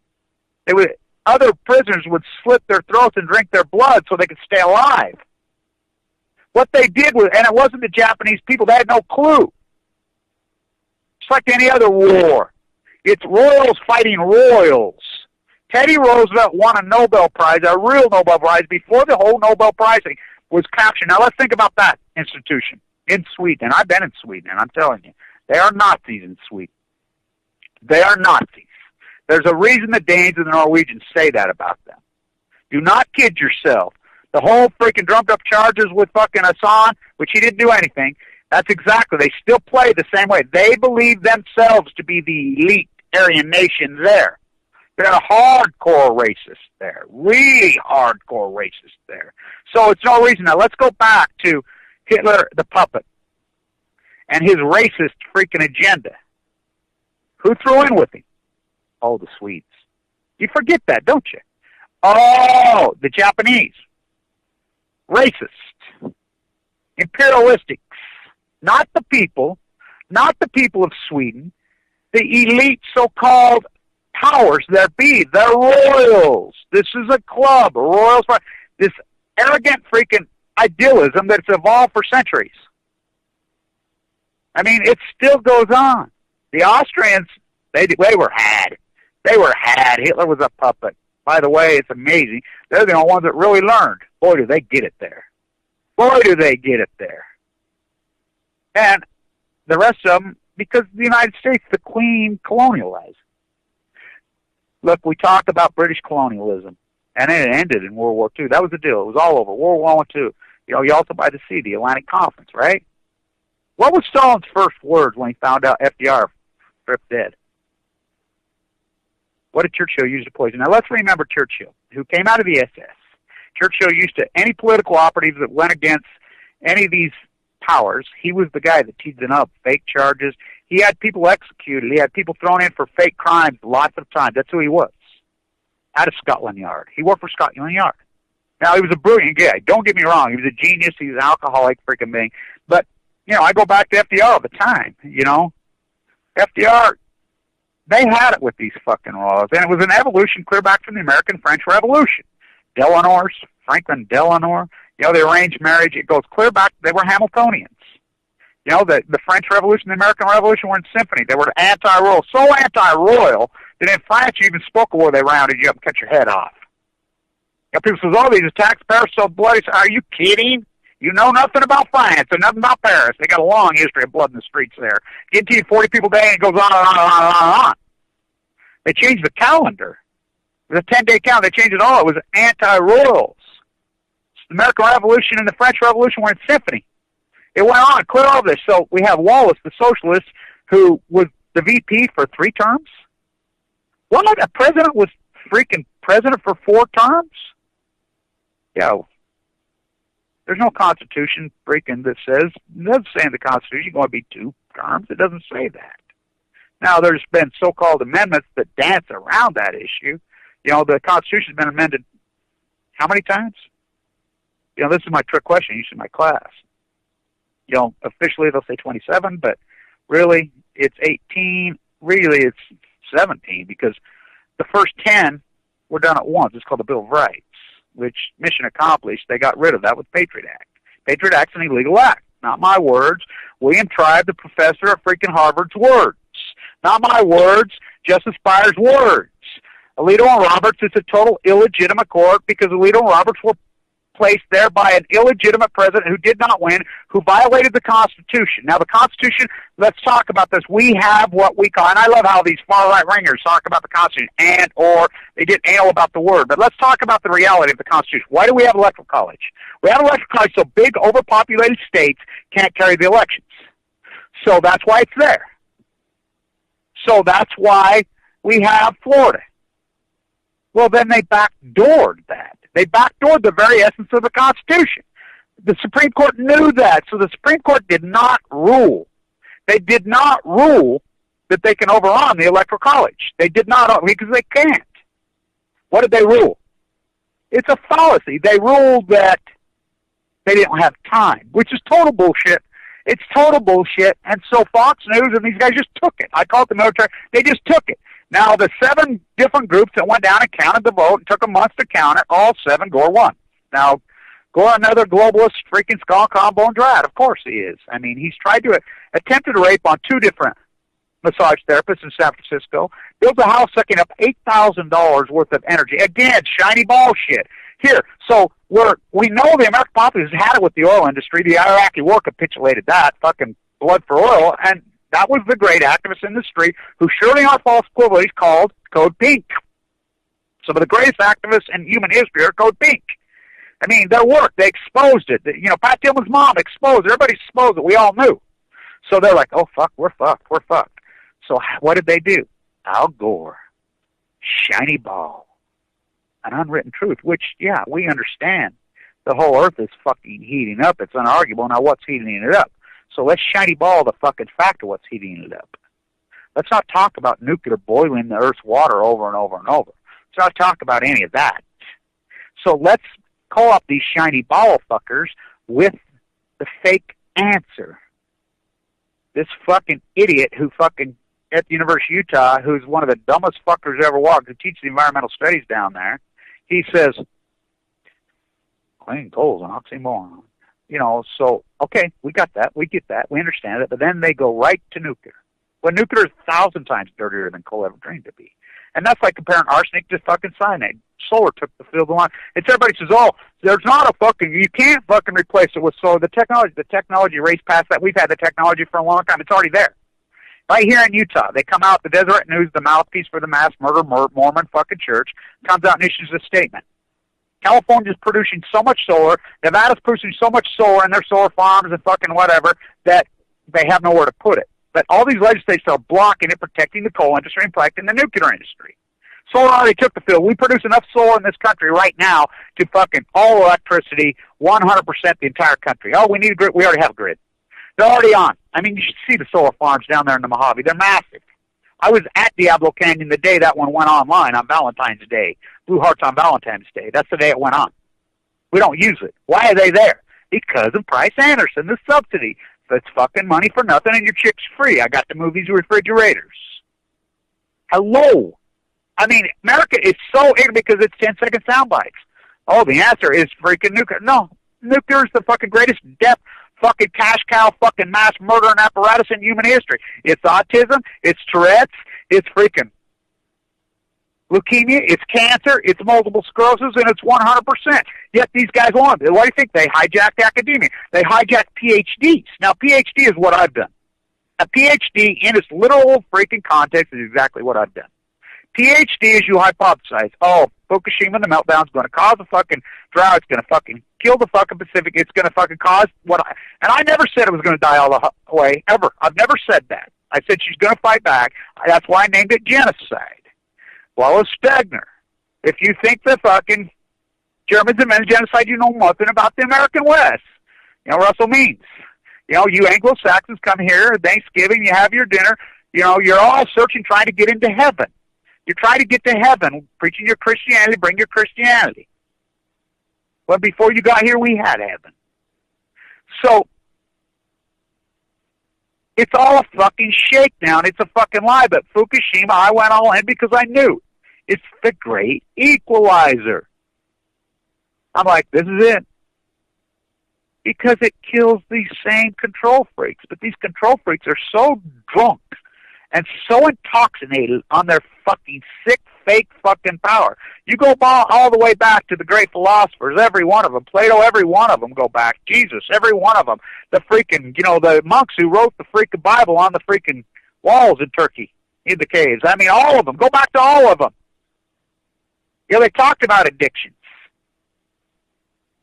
other prisoners would slit their throats and drink their blood so they could stay alive. What they did was, and it wasn't the Japanese people, they had no clue. It's like any other war. It's royals fighting royals. Teddy Roosevelt won a Nobel Prize, a real Nobel Prize, before the whole Nobel Prize thing was captured. Now let's think about that institution in Sweden. And I've been in Sweden, and I'm telling you, they are Nazis in Sweden. They are Nazis. There's a reason the Danes and the Norwegians say that about them. Do not kid yourself. The whole freaking drummed up charges with fucking Hassan, which he didn't do anything, that's exactly, they still play the same way. They believe themselves to be the elite Aryan nation there. They're hardcore racist there. Really hardcore racist there. So it's no reason. Now let's go back to Hitler the puppet and his racist freaking agenda. Who threw in with him? Oh, the Swedes. You forget that, don't you? Oh, the Japanese. Racist. Imperialistics. Not the people of Sweden. The elite so-called powers that be. They're royals. This is a club. Royals. This arrogant freaking idealism that's evolved for centuries. I mean, it still goes on. The Austrians, they were had. They were had. Hitler was a puppet. By the way, it's amazing. They're the only ones that really learned. Boy, do they get it there. Boy, do they get it there. And the rest of them, because the United States, the Queen colonialized. Look, we talked about British colonialism, and it ended in World War II. That was the deal. It was all over. World War I, II. You know, Yalta by the Sea, the Atlantic Conference, right? What was Stalin's first words when he found out FDR stripped dead? What did Churchill use to poison? Now, let's remember Churchill, who came out of the SS. Churchill used to, any political operatives that went against any of these powers, he was the guy that teed them up, fake charges. He had people executed. He had people thrown in for fake crimes lots of times. That's who he was. Out of Scotland Yard. He worked for Scotland Yard. Now, he was a brilliant guy. Don't get me wrong. He was a genius. He was an alcoholic freaking being. But, you know, I go back to FDR all the time, you know. FDR, they had it with these fucking laws. And it was an evolution clear back from the American-French Revolution. Delanore's, Franklin Delano, you know, the arranged marriage, it goes clear back. They were Hamiltonians. You know, the French Revolution, the American Revolution were in symphony. They were anti-royal. So anti-royal that in France you even spoke a war, they rounded you up and cut your head off. You know, people say, oh, these attacks, Paris so bloody. Are you kidding? You know nothing about France and nothing about Paris. They got a long history of blood in the streets there. Get to you 40 people a day and it goes on and on and on and on and on. They changed the calendar. It was a 10-day calendar. They changed it all. It was anti-royals. The American Revolution and the French Revolution were in symphony. It went on, clear all this. So we have Wallace, the socialist, who was the VP for 3 terms. What? A president was freaking president for 4 terms? Yo, there's no Constitution freaking that says, it doesn't say in the Constitution you're going to be 2 terms. It doesn't say that. Now, there's been so-called amendments that dance around that issue. You know, the Constitution's been amended how many times? You know, this is my trick question used in my class. You know, officially they'll say 27, but really it's 18. Really it's 17 because the first 10 were done at once. It's called the Bill of Rights, which mission accomplished. They got rid of that with Patriot Act. Patriot Act's an illegal act. Not my words. William Tribe, the professor at freaking Harvard's words. Not my words. Justice Breyer's words. Alito and Roberts is a total illegitimate court because Alito and Roberts were placed there by an illegitimate president who did not win, who violated the Constitution. Now, the Constitution, let's talk about this. We have what we call, and I love how these far-right ringers talk about the Constitution, and or they get anal about the word. But let's talk about the reality of the Constitution. Why do we have electoral college? We have electoral college so big, overpopulated states can't carry the elections. So that's why it's there. So that's why we have Florida. Well, then they backdoored that. They backdoored the very essence of the Constitution. The Supreme Court knew that, so the Supreme Court did not rule. They did not rule that they can overrun the Electoral College. They did not, because they can't. What did they rule? It's a fallacy. They ruled that they didn't have time, which is total bullshit. It's total bullshit. And so Fox News and these guys just took it. I call it the military. They just took it. Now, the 7 different groups that went down and counted the vote and took a month to count it, all 7, Gore won. Now, Gore, another globalist, freaking skull, combo, and drat. Of course he is. I mean, he's tried to attempted rape on 2 different massage therapists in San Francisco. Built a house sucking up $8,000 worth of energy. Again, shiny ball shit. Here, so we know the American populace has had it with the oil industry. The Iraqi war capitulated that. Fucking blood for oil. And that was the great activist in the street who surely are false equivalents called Code Pink. Some of the greatest activists in human history are Code Pink. I mean, their work, they exposed it. You know, Pat Tillman's mom exposed it. Everybody exposed it. We all knew. So they're like, oh, fuck, we're fucked. We're fucked. So what did they do? Al Gore. Shiny ball. An unwritten truth, which, yeah, we understand. The whole earth is fucking heating up. It's unarguable. Now, what's heating it up? So let's shiny ball the fucking fact of what's heating it up. Let's not talk about nuclear boiling the earth's water over and over and over. Let's not talk about any of that. So let's call up these shiny ball fuckers with the fake answer. This fucking idiot who fucking at the University of Utah, who's one of the dumbest fuckers ever walked, who teaches the environmental studies down there, he says, clean coal's an oxymoron. You know, so, okay, we got that. We get that. We understand it. But then they go right to nuclear. Well, nuclear is 1,000 times dirtier than coal ever dreamed to be. And that's like comparing arsenic to fucking cyanide. Solar took the field of line. It's everybody says, oh, there's not a fucking, you can't fucking replace it with solar. The technology raced past that. We've had the technology for a long time. It's already there. Right here in Utah, they come out, the Deseret News, the mouthpiece for the mass murder Mormon fucking church, comes out and issues a statement. California's producing so much solar, Nevada's producing so much solar in their solar farms and fucking whatever, that they have nowhere to put it. But all these legislators are blocking it, protecting the coal industry and protecting the nuclear industry. Solar already took the field. We produce enough solar in this country right now to fucking all electricity, 100% the entire country. Oh, we need a grid. We already have a grid. They're already on. I mean, you should see the solar farms down there in the Mojave. They're massive. I was at Diablo Canyon the day that one went online on Valentine's Day. Blue Hearts on Valentine's Day. That's the day it went on. We don't use it. Why are they there? Because of Price Anderson, the subsidy. It's fucking money for nothing and your chick's free. I got to move these refrigerators. Hello. I mean, America is so ignorant because it's 10-second sound bites. Oh, the answer is freaking nuclear. No, nuclear is the fucking greatest death, fucking cash cow, fucking mass murder and apparatus in human history. It's autism, it's Tourette's, it's freaking leukemia, it's cancer, it's multiple sclerosis, and it's 100%. Yet these guys want it. Why do you think they hijacked academia? They hijacked PhDs. Now, PhD is what I've done. A PhD in its literal freaking context is exactly what I've done. PhD is you hypothesize, oh, Fukushima, the meltdown's going to cause a fucking drought, it's going to fucking kill the fucking Pacific, it's going to fucking cause and I never said it was going to die all the way, ever. I've never said that. I said she's going to fight back. That's why I named it genocide. Well, it's Stegner. If you think the fucking Germans invented genocide, you know nothing about the American West. You know, Russell Means. You know, you Anglo-Saxons come here at Thanksgiving, you have your dinner, you know, you're all searching, trying to get into heaven. You're trying to get to heaven, preaching your Christianity, bring your Christianity. Well, before you got here, we had heaven. So, it's all a fucking shakedown. It's a fucking lie. But Fukushima, I went all in because I knew. It's the great equalizer. I'm like, this is it. Because it kills these same control freaks. But these control freaks are so drunk and so intoxicated on their fucking sick, fake fucking power. You go all the way back to the great philosophers, every one of them. Plato, every one of them go back. Jesus, every one of them. The freaking, you know, the monks who wrote the freaking Bible on the freaking walls in Turkey, in the caves. I mean, all of them. Go back to all of them. You know, they talked about addictions.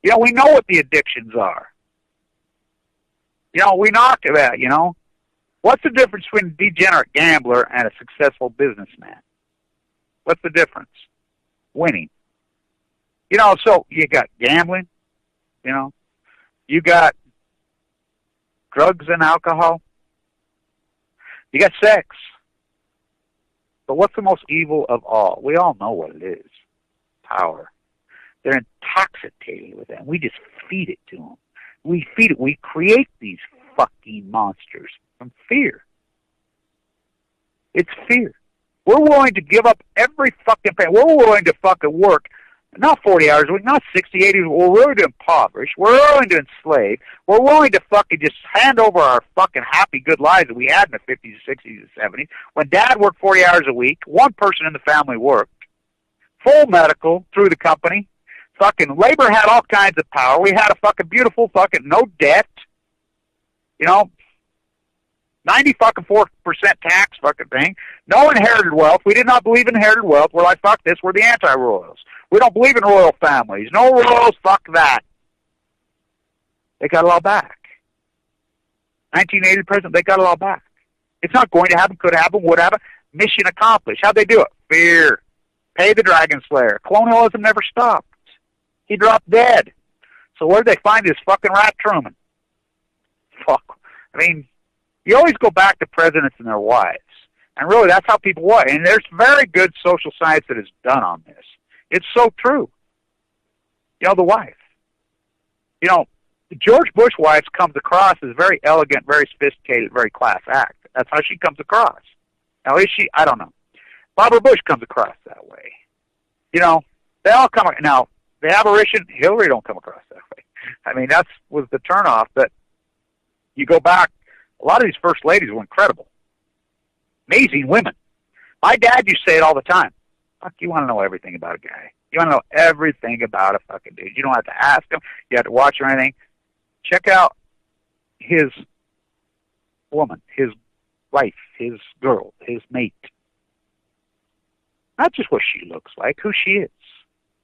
You know, we know what the addictions are. You know, we knocked about, you know. What's the difference between a degenerate gambler and a successful businessman? What's the difference? winning. You know, so you got gambling, you know, you got drugs and alcohol, you got sex. But what's the most evil of all? We all know what it is. Power. They're intoxicated with that. We just feed it to them. We feed it. We create these fucking monsters from fear. It's fear. We're willing to give up every fucking pay. We're willing to fucking work, not 40 hours a week, not 60, 80. We're willing to impoverish. We're willing to enslave. We're willing to fucking just hand over our fucking happy, good lives that we had in the 50s, 60s, and 70s. When Dad worked 40 hours a week, one person in the family worked, full medical through the company. Fucking labor had all kinds of power. We had a fucking beautiful fucking no debt. You know, 94% tax fucking thing. No inherited wealth. We did not believe in inherited wealth. We're like, fuck this. We're the anti-royals. We don't believe in royal families. No royals, fuck that. They got it all back. 1980 president, they got it all back. It's not going to happen, could happen, would happen. Mission accomplished. How'd they do it? Fear. Pay the Dragon Slayer. Colonialism never stopped. He dropped dead. So where did they find this fucking rat Truman? Fuck. I mean, you always go back to presidents and their wives. And really, that's how people was. And there's very good social science that is done on this. It's so true. You know, the wife. You know, George Bush wife comes across as very elegant, very sophisticated, very class act. That's how she comes across. Now, is she? I don't know. Barbara Bush comes across that way. You know, they all come. Now, the aberration, Hillary don't come across that way. I mean, that was the turnoff. But you go back, a lot of these first ladies were incredible. Amazing women. My dad used to say it all the time. Fuck, you want to know everything about a guy. You want to know everything about a fucking dude. You don't have to ask him. You have to watch or anything. Check out his woman, his wife, his girl, his mate. Not just what she looks like, who she is.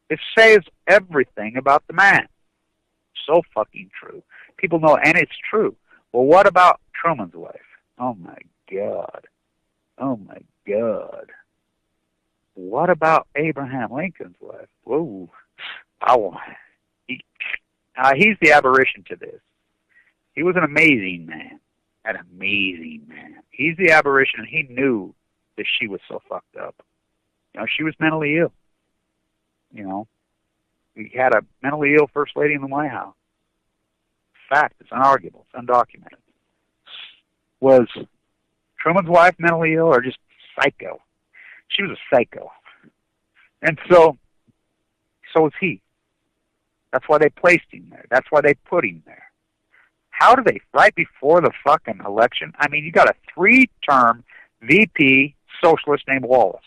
It says everything about the man. So fucking true. People know, and it's true. Well, what about Truman's wife? Oh, my God. Oh, my God. What about Abraham Lincoln's wife? Whoa. He's the aberration to this. He was an amazing man. An amazing man. He's the aberration, and he knew that she was so fucked up. You know, she was mentally ill. You know, we had a mentally ill first lady in the White House. Fact, it's unarguable, it's undocumented. Was Truman's wife mentally ill or just psycho? She was a psycho. And so was he. That's why they placed him there. That's why they put him there. How do they, right before the fucking election? I mean, you got a 3-term VP socialist named Wallace.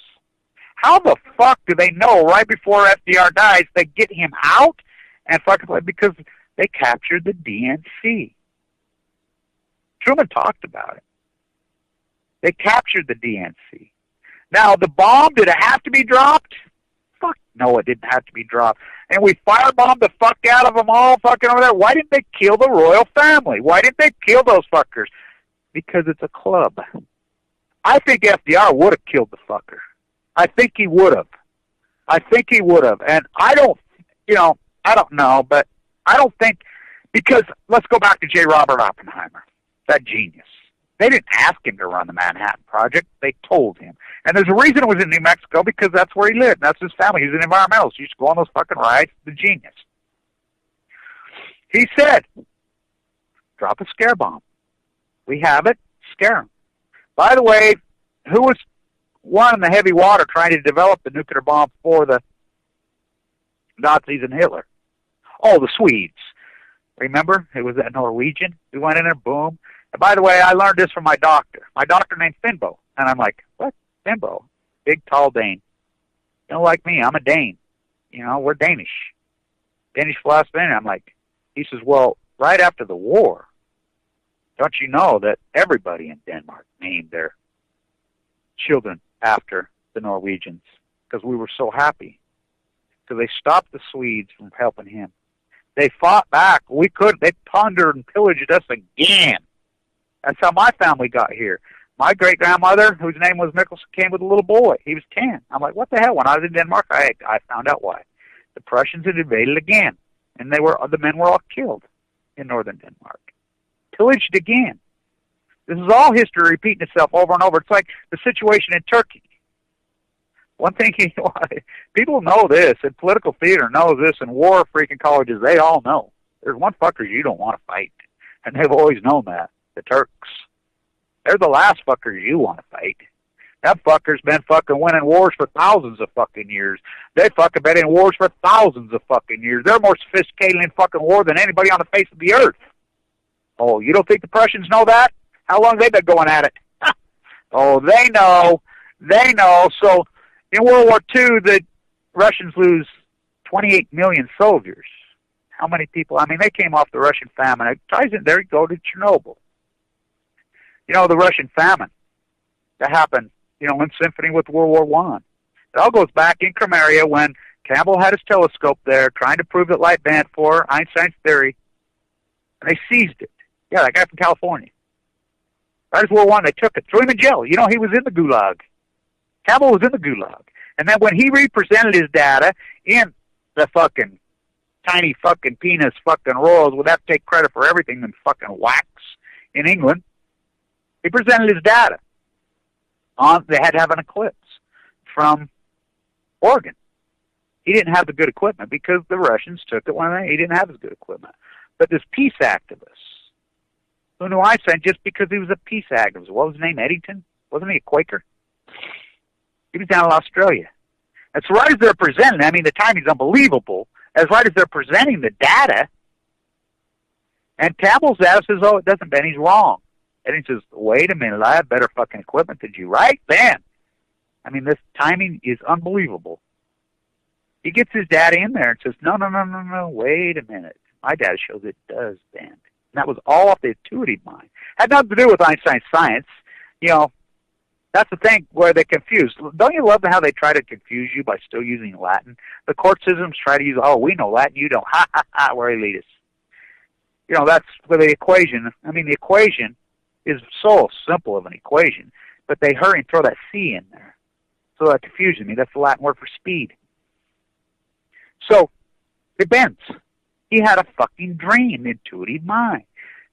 How the fuck do they know right before FDR dies they get him out and fucking play? Because they captured the DNC. Truman talked about it. They captured the DNC. Now, the bomb, did it have to be dropped? Fuck no, it didn't have to be dropped. And we firebombed the fuck out of them all fucking over there. Why didn't they kill the royal family? Why didn't they kill those fuckers? Because it's a club. I think FDR would have killed the fucker. I think he would have. And I don't, I don't know, but I don't think, because let's go back to J. Robert Oppenheimer, that genius. They didn't ask him to run the Manhattan Project. They told him. And there's a reason it was in New Mexico, because that's where he lived. That's his family. He was an environmentalist. He used to go on those fucking rides. The genius. He said, drop a scare bomb. We have it. Scare them. By the way, who was one in the heavy water trying to develop the nuclear bomb for the Nazis and Hitler? Oh, the Swedes. Remember? It was that Norwegian. We went in there, boom. And by the way, I learned this from my doctor. My doctor named Finbo. And I'm like, what? Finbo? Big, tall Dane. You know, like me, I'm a Dane. You know, we're Danish. Danish philosophy. And I'm like, he says, well, right after the war, don't you know that everybody in Denmark named their children after the Norwegians? Because we were so happy. Because they stopped the Swedes from helping him. They fought back. We couldn't. They plundered and pillaged us again. That's how my family got here. My great-grandmother, whose name was Mickelson, came with a little boy. He was 10. I'm like, what the hell? When I was in Denmark, I found out why. The Prussians had invaded again, and the men were all killed in northern Denmark. Pillaged again. This is all history repeating itself over and over. It's like the situation in Turkey. One thing, people know this, and political theater knows this, and war freaking colleges, they all know. There's one fucker you don't want to fight, and they've always known that, the Turks. They're the last fuckers you want to fight. That fucker's been fucking winning wars for thousands of fucking years. They fucking been in wars for thousands of fucking years. They're more sophisticated in fucking war than anybody on the face of the earth. Oh, you don't think the Prussians know that? How long they been going at it? Oh, they know. They know. So in World War II, the Russians lose 28 million soldiers. How many people? I mean, they came off the Russian famine. It ties in. There you go to Chernobyl. You know, the Russian famine that happened, you know, in symphony with World War I. It all goes back in Crimea when Campbell had his telescope there trying to prove that light bent for Einstein's theory, and they seized it. Yeah, that guy from California. Right as World War I, they took it, threw him in jail. You know, he was in the Gulag. Campbell was in the Gulag. And then when he represented his data in the fucking tiny fucking penis fucking royals would have to take credit for everything in fucking wax in England, he presented his data. They had to have an eclipse from Oregon. He didn't have the good equipment because the Russians took it when he didn't have as good equipment. But this peace activist, who knew Einstein just because he was a peace activist, what was his name, Eddington? Wasn't he a Quaker? He was down in Australia. And so right as they're presenting, I mean, the timing's unbelievable, as right as they're presenting the data, and Campbell's data says, oh, it doesn't bend, he's wrong. And he says, wait a minute, I have better fucking equipment than you. Right then. I mean, this timing is unbelievable. He gets his data in there and says, no, wait a minute. My data shows it does bend. And that was all off the intuitive mind. Had nothing to do with Einstein's science. You know, that's the thing where they confuse. Don't you love how they try to confuse you by still using Latin? The court systems try to use, oh, we know Latin, you don't. Ha, ha, ha, we're elitists. You know, that's where the equation, I mean, the equation is so simple of an equation, but they hurry and throw that C in there. So that confuses me. That's the Latin word for speed. So, it bends. He had a fucking dream, intuitive mind.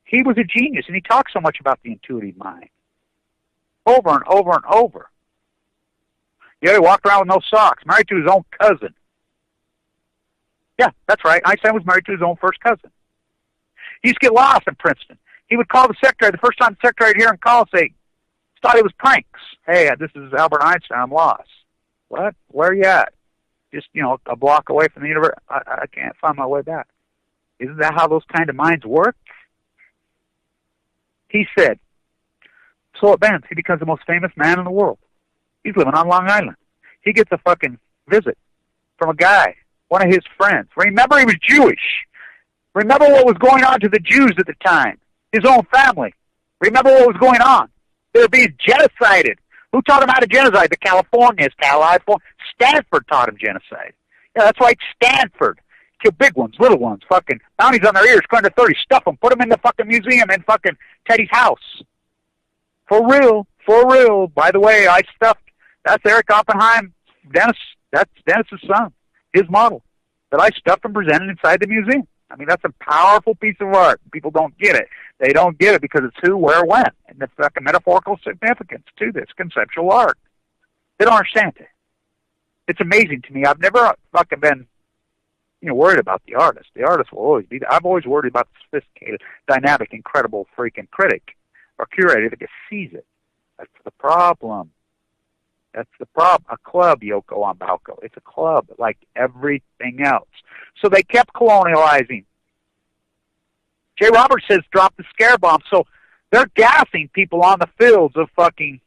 He was a genius, and he talked so much about the intuitive mind. Over and over and over. Yeah, he walked around with no socks, married to his own cousin. Yeah, that's right. Einstein was married to his own first cousin. He used to get lost in Princeton. He would call the secretary. The first time the secretary would hear him call, say, thought it was pranks. Hey, this is Albert Einstein. I'm lost. What? Where are you at? Just, you know, a block away from the university. I can't find my way back. Isn't that how those kind of minds work? He said, so it bends. He becomes the most famous man in the world. He's living on Long Island. He gets a fucking visit from a guy, one of his friends. Remember, he was Jewish. Remember what was going on to the Jews at the time. His own family. Remember what was going on. They were being genocided. Who taught him how to genocide? The Californians. Stanford taught him genocide. Yeah, that's right, Stanford. Kill big ones, little ones, fucking bounties on their ears, clear to 30, stuff them, put them in the fucking museum in fucking Teddy's house. For real, for real. By the way, I stuffed, that's Eric Oppenheim, Dennis, that's Dennis's son, his model, that I stuffed and presented inside the museum. I mean, that's a powerful piece of art. People don't get it. They don't get it because it's who, where, when. And there's like a metaphorical significance to this conceptual art. They don't understand it. It's amazing to me. I've never fucking been, you know, worried about the artist. The artist will always be there. I've always worried about the sophisticated, dynamic, incredible freaking critic or curator that just sees it. That's the problem. That's the problem. A club, Yoko on Balco. It's a club like everything else. So they kept colonializing. Jay Roberts says drop the scare bomb. So they're gassing people on the fields of fucking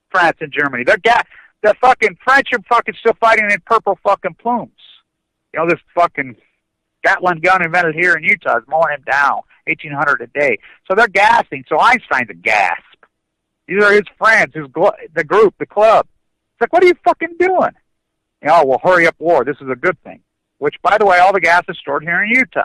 France and Germany. The fucking French are fucking still fighting in purple fucking plumes. You know, this fucking Gatling gun invented here in Utah is mowing him down, 1,800 a day. So they're gassing. So Einstein's a gasp. These are his friends, the group, the club. It's like, what are you fucking doing? You know, well, hurry up war. This is a good thing. Which, by the way, all the gas is stored here in Utah.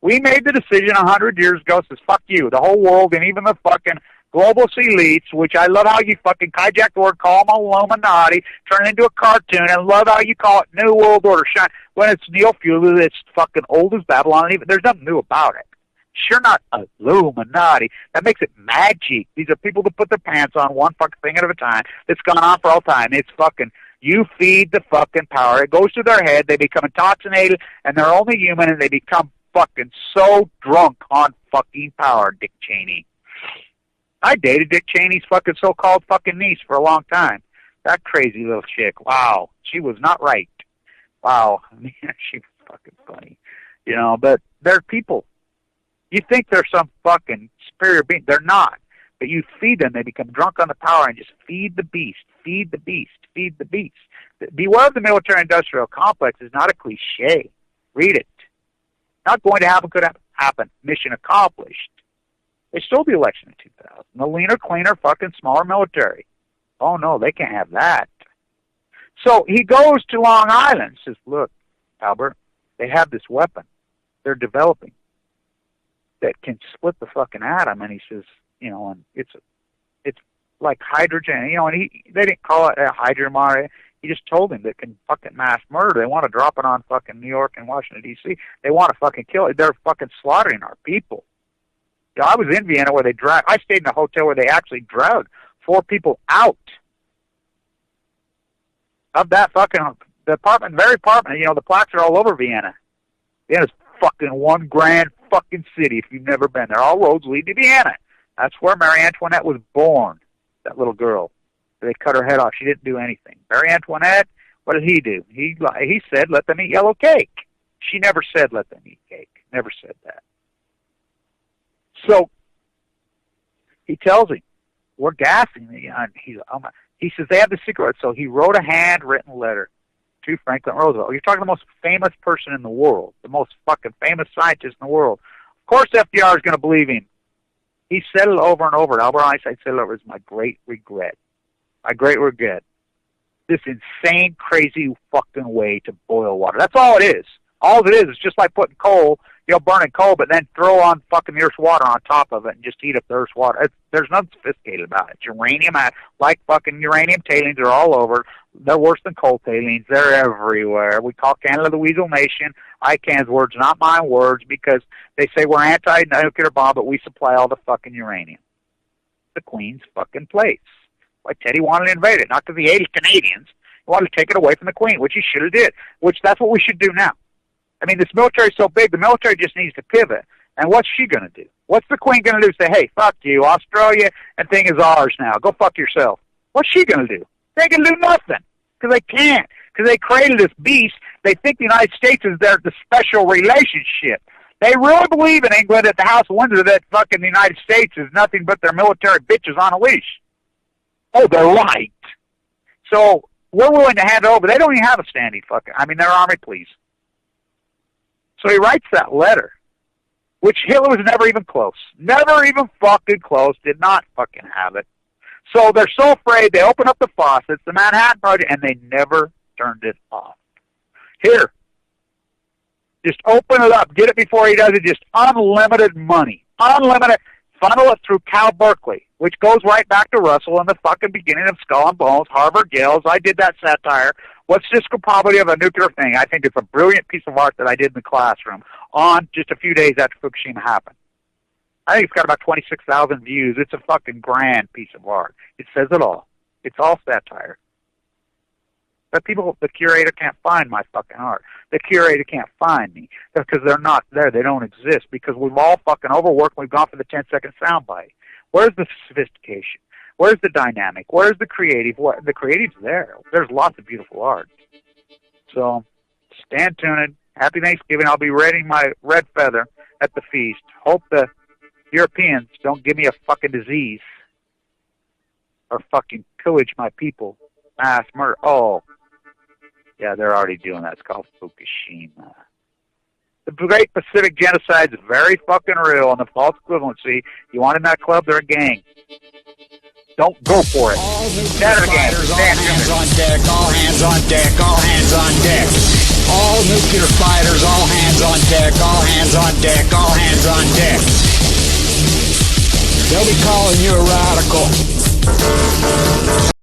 We made the decision 100 years ago, says, fuck you. The whole world and even the fucking globalist elites, which I love how you fucking hijack the word, call them Illuminati, turn it into a cartoon, and love how you call it New World Order, when it's neo-feudal, it's fucking old as Babylon, and even, there's nothing new about it. Sure not Illuminati. That makes it magic. These are people that put their pants on one fucking thing at a time. It's gone on for all time. It's fucking, you feed the fucking power. It goes to their head. They become intoxicated, and they're only human, and they become fucking so drunk on fucking power, Dick Cheney. I dated Dick Cheney's fucking so-called fucking niece for a long time. That crazy little chick. Wow. She was not right. Wow. I mean, she was fucking funny. You know, but they're people. You think they're some fucking superior being. They're not. But you feed them. They become drunk on the power and just feed the beast. Feed the beast. Feed the beast. Beware of the military-industrial complex is not a cliche. Read it. Not going to happen, could happen. Mission accomplished. They stole the election in 2000. The leaner, cleaner, fucking smaller military. Oh, no, they can't have that. So he goes to Long Island and says, look, Albert, they have this weapon they're developing that can split the fucking atom. And he says, you know, and it's like hydrogen, you know, and they didn't call it a hydrogen monitor. He just told him that can fucking mass murder. They want to drop it on fucking New York and Washington, D.C. They want to fucking kill it. They're fucking slaughtering our people. You know, I was in Vienna where I stayed in a hotel where they actually dragged 4 people out of that fucking, the apartment, very apartment, you know, the plaques are all over Vienna. Vienna's fucking one grand fucking city if you've never been there. All roads lead to Vienna. That's where Marie Antoinette was born, that little girl. They cut her head off. She didn't do anything. Marie Antoinette, what did he do? He said, let them eat yellow cake. She never said, let them eat cake. Never said that. So he tells him, we're gassing. He says, they have the secret. So he wrote a handwritten letter to Franklin Roosevelt. You're talking the most famous person in the world, the most fucking famous scientist in the world. Of course FDR is going to believe him. He said it over and over. Albert Einstein said it over. It's my great regret. My great regret. This insane, crazy fucking way to boil water. That's all it is. All it is just like putting coal, you know, burning coal, but then throw on fucking the Earth's water on top of it and just heat up the Earth's water. There's nothing sophisticated about it. Uranium, like fucking uranium tailings are all over. They're worse than coal tailings. They're everywhere. We call Canada the Weasel Nation. ICANN's words, not my words, because they say we're anti-nuclear bomb, but we supply all the fucking uranium. The Queen's fucking place. Why Teddy wanted to invade it, not because he hated Canadians. He wanted to take it away from the Queen, which he should have did, which that's what we should do now. I mean, this military is so big, the military just needs to pivot. And what's she going to do? What's the Queen going to do? Say, hey, fuck you, Australia, and thing is ours now. Go fuck yourself. What's she going to do? They ain't going to do nothing, because they can't, because they created this beast. They think the United States is the special relationship. They really believe in England at the House of Windsor that fucking the United States is nothing but their military bitches on a leash. Oh, they're right. So we're willing to hand it over. They don't even have a standing fucking, I mean, their army, please. So he writes that letter, which Hitler was never even close. Never even fucking close. Did not fucking have it. So they're so afraid they open up the faucets, the Manhattan Project, and they never turned it off. Here, just open it up. Get it before he does it. Just unlimited money. Unlimited. Funnel it through Cal Berkeley, which goes right back to Russell in the fucking beginning of Skull and Bones, Harvard Yales. I did that satire. What's the probability of a nuclear thing? I think it's a brilliant piece of art that I did in the classroom on just a few days after Fukushima happened. I think it's got about 26,000 views. It's a fucking grand piece of art. It says it all. It's all satire. But people, the curator can't find my fucking art. The curator can't find me because they're not there. They don't exist because we've all fucking overworked. We've gone for the 10-second soundbite. Where's the sophistication? Where's the dynamic? Where's the creative? The creative's there. There's lots of beautiful art. So, stand tuned. Happy Thanksgiving. I'll be raiding my red feather at the feast. Hope the Europeans don't give me a fucking disease or fucking pillage my people. Mass murder. Oh, yeah, they're already doing that. It's called Fukushima. The Great Pacific Genocide is very fucking real, and the false equivalency, you want in that club, they're a gang. Don't go for it. All nuclear fighters, all hands on deck, all hands on deck, all hands on deck. All nuclear fighters, all hands on deck, all hands on deck, all hands on deck. They'll be calling you a radical.